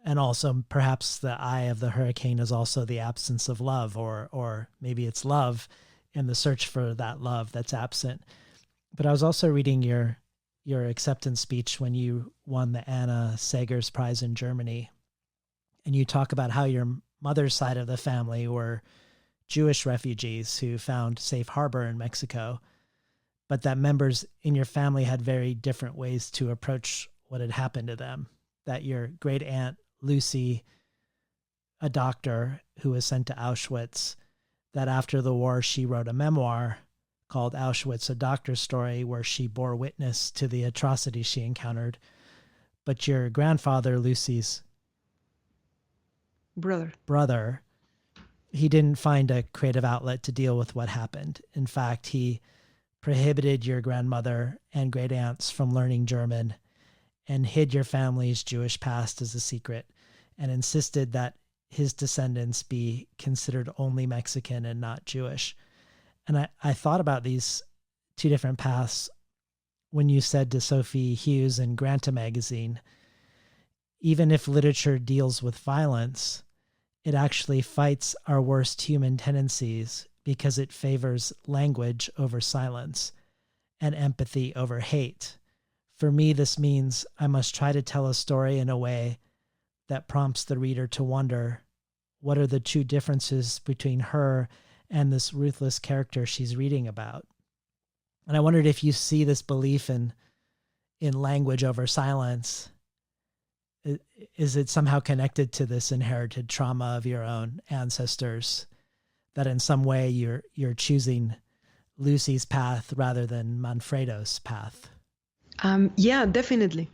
And also perhaps the eye of the hurricane is also the absence of love, or maybe it's love and the search for that love that's absent. But I was also reading your acceptance speech when you won the Anna Sagers Prize in Germany. And you talk about how your mother's side of the family were Jewish refugees who found safe harbor in Mexico, but that members in your family had very different ways to approach what had happened to them. That your great aunt Lucy, a doctor who was sent to Auschwitz, that after the war she wrote a memoir called Auschwitz, a Doctor's Story, where she bore witness to the atrocities she encountered. But your grandfather, Lucy's brother, he didn't find a creative outlet to deal with what happened. In fact, he prohibited your grandmother and great aunts from learning German, and hid your family's Jewish past as a secret, and insisted that his descendants be considered only Mexican and not Jewish. And I thought about these two different paths when you said to Sophie Hughes in Granta magazine, even if literature deals with violence, it actually fights our worst human tendencies because it favors language over silence and empathy over hate. For me, this means I must try to tell a story in a way that prompts the reader to wonder, what are the true differences between her and this ruthless character she's reading about? And I wondered if you see this belief in language over silence, is it somehow connected to this inherited trauma of your own ancestors, that in some way you're choosing Lucy's path rather than Manfredo's path? Yeah, definitely.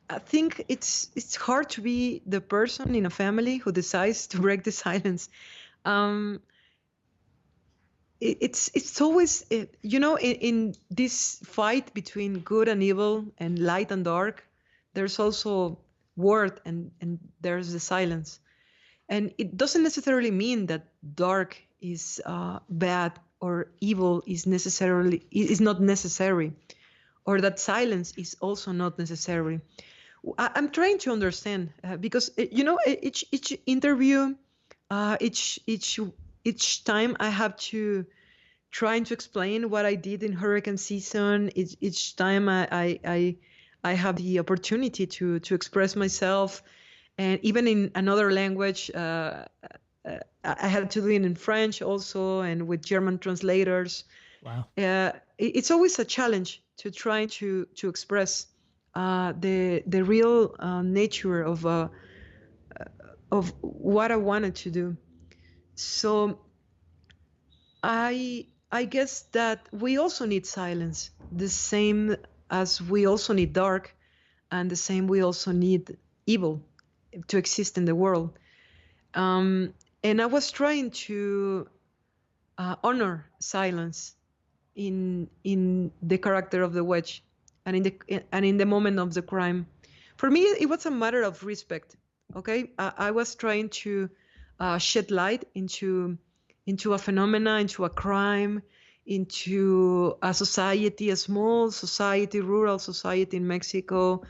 I think it's hard to be the person in a family who decides to break the silence. It's always, in this fight between good and evil and light and dark, there's also word and there's the silence. And it doesn't necessarily mean that dark is bad or evil is not necessary, or that silence is also not necessary. I'm trying to understand because each interview, each time I have to trying to explain what I did in hurricane season. Each time I have the opportunity to express myself, and even in another language. I had to do it in French also, and with German translators. Wow. It's always a challenge to try to express the real nature of what I wanted to do. So I I guess that we also need silence, the same as we also need dark, and the same we also need evil to exist in the world. And I was trying to honor silence in the character of the witch, and in the moment of the crime. For me, it was a matter of respect. Okay, I was trying to shed light into a phenomena, into a crime, into a society, a small society, rural society in Mexico,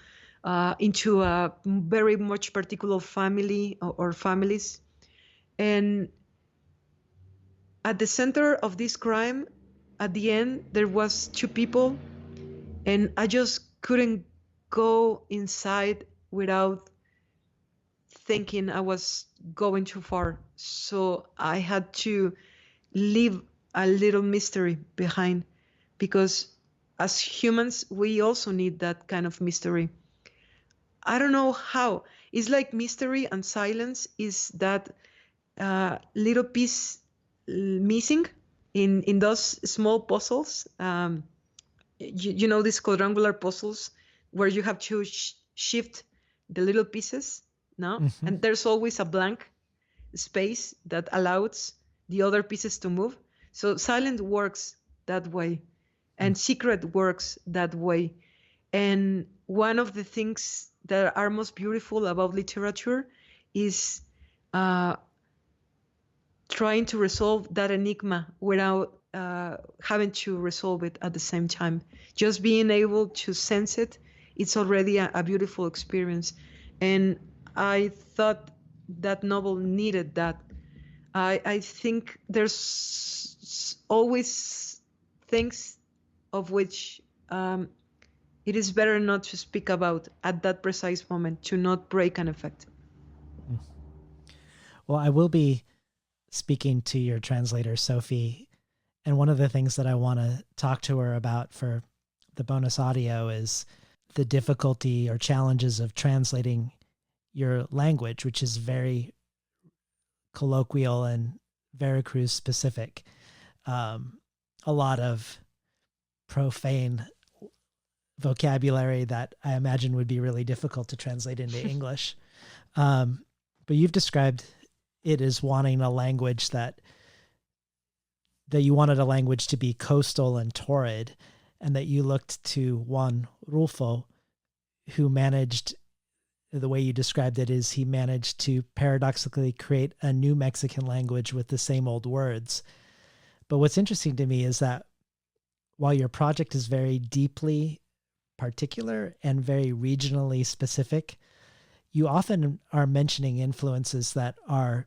into a very much particular family or families. And at the center of this crime, at the end, there was two people, and I just couldn't go inside without thinking I was going too far. So I had to leave a little mystery behind, because as humans, we also need that kind of mystery. I don't know how. It's like mystery and silence is that little piece missing in those small puzzles. You know, these quadrangular puzzles where you have to shift the little pieces, no? Mm-hmm. And there's always a blank space that allows the other pieces to move. So silence works that way, and secret works that way. And one of the things that are most beautiful about literature is trying to resolve that enigma without having to resolve it at the same time. Just being able to sense it, it's already a beautiful experience. And I thought that novel needed that. I think there's always things of which it is better not to speak about at that precise moment, to not break an effect. Well, I will be speaking to your translator, Sophie, and one of the things that I want to talk to her about for the bonus audio is the difficulty or challenges of translating your language, which is very colloquial and Veracruz specific. A lot of profane vocabulary that I imagine would be really difficult to translate into English. But you've described it as wanting a language that you wanted a language to be coastal and torrid, and that you looked to Juan Rulfo, who managed, the way you described it is he managed to paradoxically create a new Mexican language with the same old words. But what's interesting to me is that while your project is very deeply particular and very regionally specific, you often are mentioning influences that are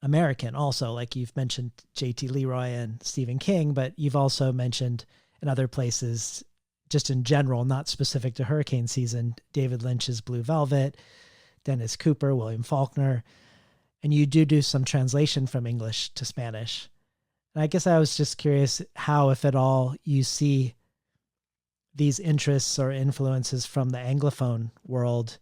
American also, like you've mentioned J.T. Leroy and Stephen King, but you've also mentioned in other places, just in general, not specific to hurricane season, David Lynch's Blue Velvet, Dennis Cooper, William Faulkner, and you do some translation from English to Spanish. And I guess I was just curious how, if at all, you see these interests or influences from the Anglophone world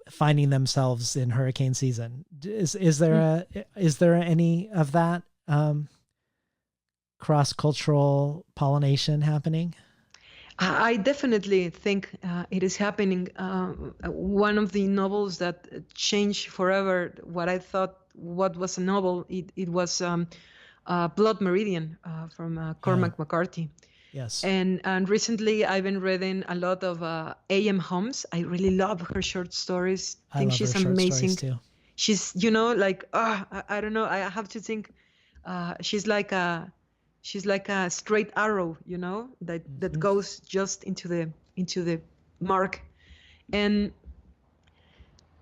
finding themselves in hurricane season. Is there any of that cross-cultural pollination happening? I definitely think it is happening. One of the novels that changed forever what I thought what was a novel, it was Blood Meridian from Cormac McCarthy. Yes. And recently I've been reading a lot of A.M. Holmes. I really love her short stories. I think she's amazing. Too. She's, like, I don't know. I have to think she's like a straight arrow, that goes just into the mark. And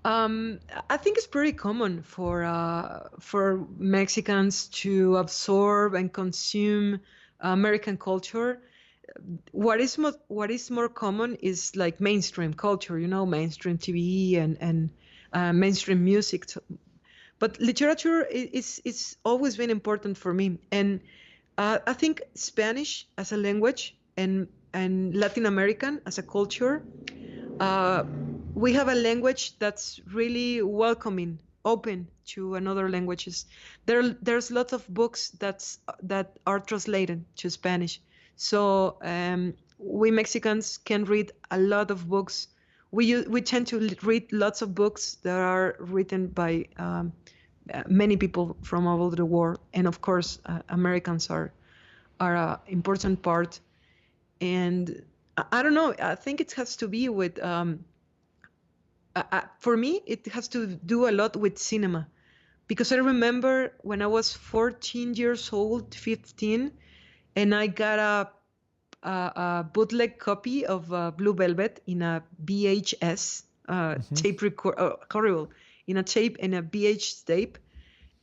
I think it's pretty common for Mexicans to absorb and consume American culture. What is more common is like mainstream culture, mainstream TV and mainstream music. But literature is always been important for me, and I think Spanish as a language and Latin American as a culture, we have a language that's really welcoming open to another languages. There's lots of books that are translated to Spanish. So we Mexicans can read a lot of books. We tend to read lots of books that are written by many people from all over the world, and of course, Americans are an important part. And I don't know. I think it has to be with. For me, it has to do a lot with cinema, because I remember when I was 14 years old, 15, and I got a bootleg copy of Blue Velvet in a VHS tape record, horrible, in a tape, in a VH tape.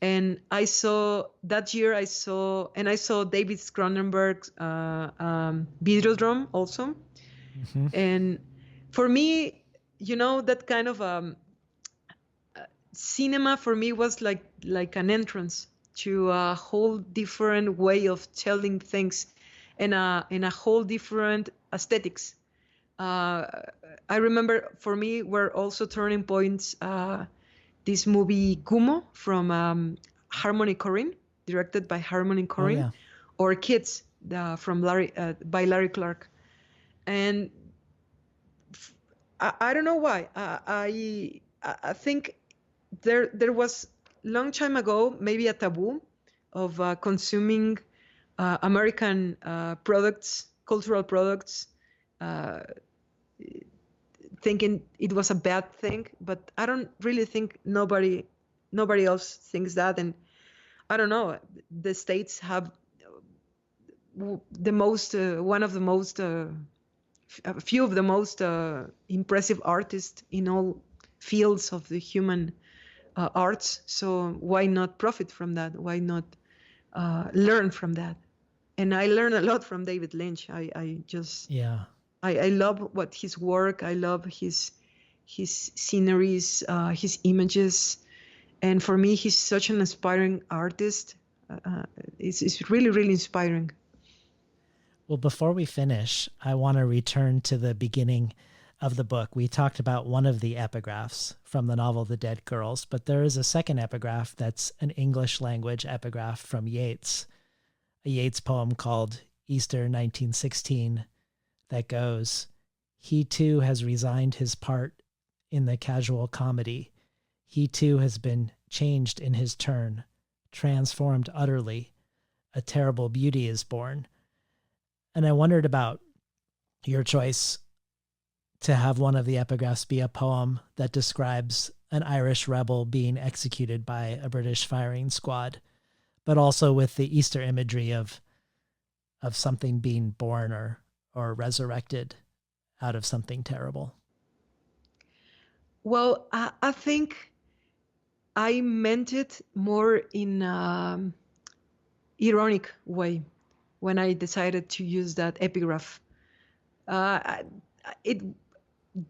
And I saw that year, I saw David Cronenberg's Videodrome also. And for me, that kind of cinema for me was like an entrance to a whole different way of telling things, and a whole different aesthetics. I remember for me were also turning points. This movie Kumo from Harmony Korine, directed by Harmony Korine, or Kids from by Larry Clark. And I don't know why. I think there was long time ago maybe a taboo of consuming American products, cultural products, thinking it was a bad thing. But I don't really think nobody else thinks that. And I don't know. The States have the most, one of the most, a few of the most impressive artists in all fields of the human arts. So why not profit from that? Why not learn from that? And I learned a lot from David Lynch. I love what his work. I love his sceneries, his images, and for me, he's such an inspiring artist. It's really, really inspiring. Well, before we finish, I want to return to the beginning of the book. We talked about one of the epigraphs from the novel The Dead Girls, but there is a second epigraph that's an English language epigraph from Yeats, a Yeats poem called Easter 1916, that goes, "He too has resigned his part in the casual comedy. He too has been changed in his turn, transformed utterly. A terrible beauty is born." And I wondered about your choice to have one of the epigraphs be a poem that describes an Irish rebel being executed by a British firing squad, but also with the Easter imagery of something being born or resurrected out of something terrible. Well, I think I meant it more in ironic way when I decided to use that epigraph.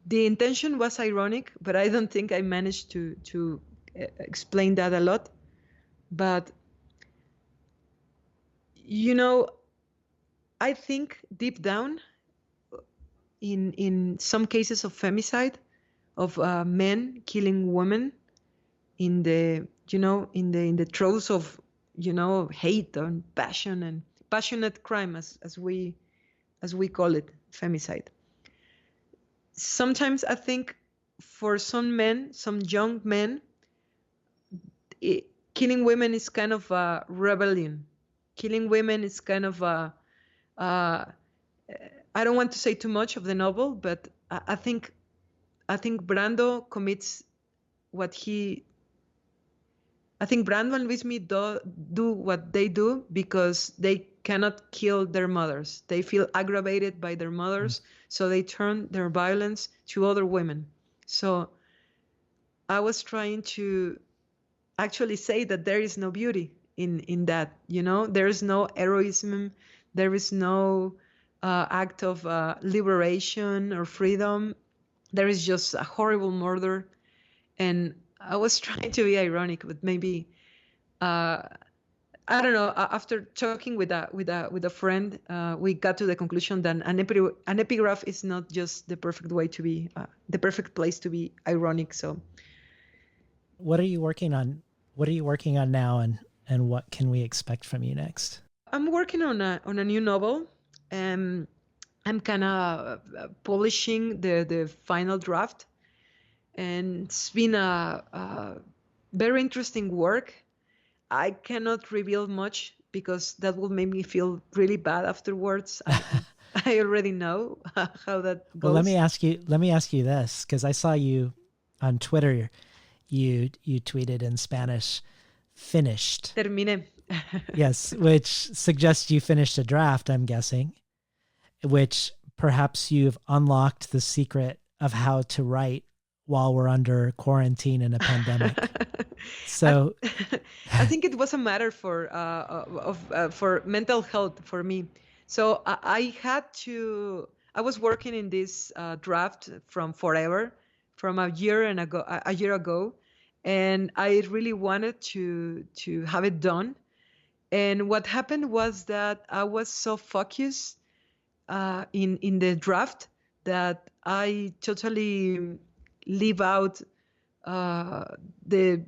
The intention was ironic, but I don't think I managed to explain that a lot. But I think deep down, in some cases of femicide, of men killing women, in the throes of hate and passion and passionate crime, as we call it, femicide. Sometimes I think for some men, some young men, killing women is kind of a rebellion. Killing women is kind of a I don't want to say too much of the novel, but I think Brando commits what he. I think Brando and Luismi do what they do because they cannot kill their mothers. They feel aggravated by their mothers, so they turn their violence to other women. So I was trying to actually say that there is no beauty in that. There is no heroism. There is no act of liberation or freedom. There is just a horrible murder. And I was trying to be ironic, but maybe I don't know. After talking with a friend, we got to the conclusion that an epigraph is not just the perfect way to be, the perfect place to be ironic. So What are you working on? What are you working on now, and what can we expect from you next? I'm working on a new novel. I'm kind of polishing the final draft, and it's been a very interesting work. I cannot reveal much because that will make me feel really bad afterwards. I already know how that goes. Well, let me ask you this, because I saw you on Twitter. You tweeted in Spanish, finished. Terminé. Yes, which suggests you finished a draft, I'm guessing, which perhaps you've unlocked the secret of how to write while we're under quarantine and a pandemic. So I think it was a matter for mental health for me. So I was working in this draft from forever, from a year ago, and I really wanted to have it done. And what happened was that I was so focused in the draft that I totally leave out the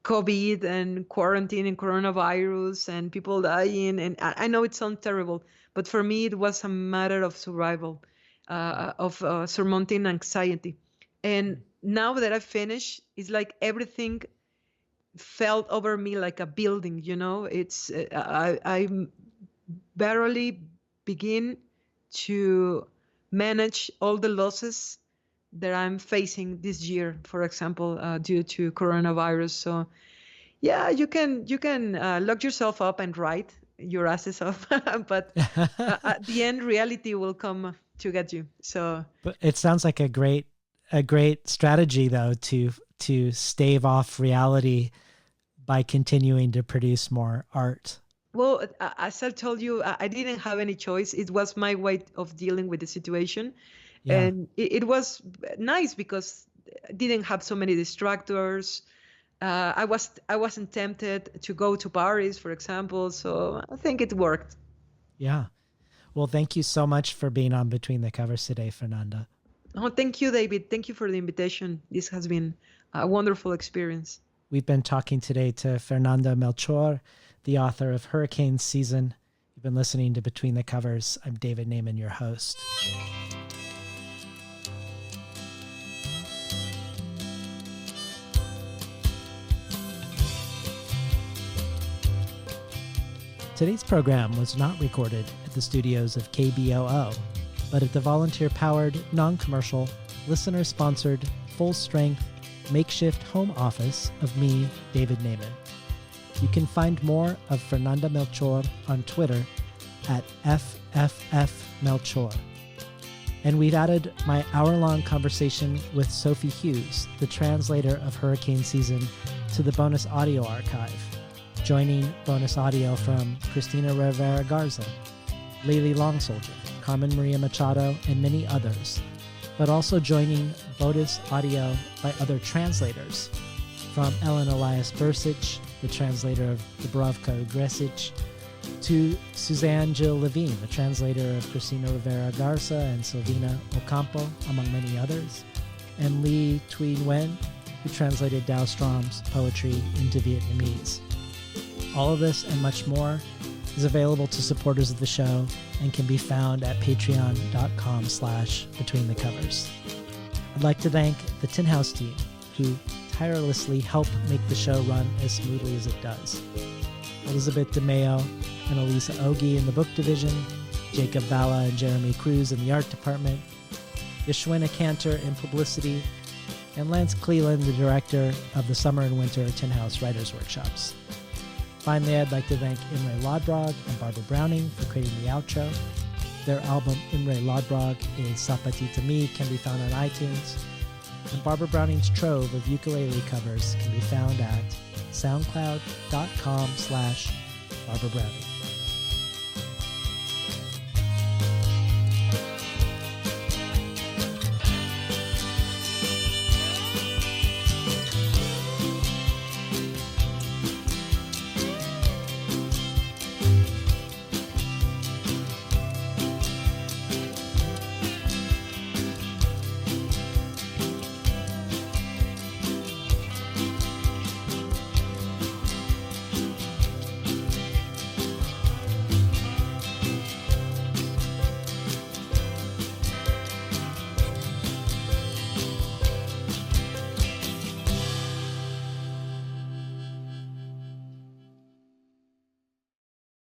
COVID and quarantine and coronavirus and people dying. And I know it sounds terrible, but for me, it was a matter of survival, of surmounting anxiety. And now that I finished, it's like everything fell over me like a building, it's I barely begin to manage all the losses that I'm facing this year, for example, due to coronavirus. So yeah, you can lock yourself up and write your asses off, but at the end, reality will come to get you. So but it sounds like a great strategy, though, to stave off reality by continuing to produce more art. Well, as I told you, I didn't have any choice. It was my way of dealing with the situation. Yeah. And it was nice because I didn't have so many distractors. I wasn't tempted to go to Paris, for example. So I think it worked. Yeah. Well, thank you so much for being on Between the Covers today, Fernanda. Oh, thank you, David. Thank you for the invitation. This has been a wonderful experience. We've been talking today to Fernanda Melchor, the author of Hurricane Season. You've been listening to Between the Covers. I'm David Naiman, your host. Today's program was not recorded at the studios of KBOO, but at the volunteer-powered, non-commercial, listener-sponsored, full-strength, makeshift home office of me, David Naiman. You can find more of Fernanda Melchor on Twitter at FFFMelchor. And we've added my hour-long conversation with Sophie Hughes, the translator of Hurricane Season, to the bonus audio archive, joining bonus audio from Cristina Rivera Garza, Lily Longsoldier, Carmen Maria Machado, and many others, but also joining bonus audio by other translators, from Ellen Elias Bursic, the translator of Dubravka Gresic, to Suzanne Jill Levine, the translator of Cristina Rivera Garza and Silvina Ocampo, among many others, and Lee Thuy Nguyen, who translated Dao Strom's poetry into Vietnamese. All of this and much more is available to supporters of the show and can be found at patreon.com/betweenthecovers. I'd like to thank the Tin House team, who tirelessly help make the show run as smoothly as it does. Elizabeth DeMeo and Elisa Ogie in the book division, Jacob Valla and Jeremy Cruz in the art department, Yashwina Cantor in publicity, and Lance Cleland, the director of the Summer and Winter Tin House Writers Workshops. Finally, I'd like to thank Imre Lodbrog and Barbara Browning for creating the outro. Their album, Imre Lodbrog is Sapatita Me, can be found on iTunes. And Barbara Browning's trove of ukulele covers can be found at soundcloud.com/Barbara Browning.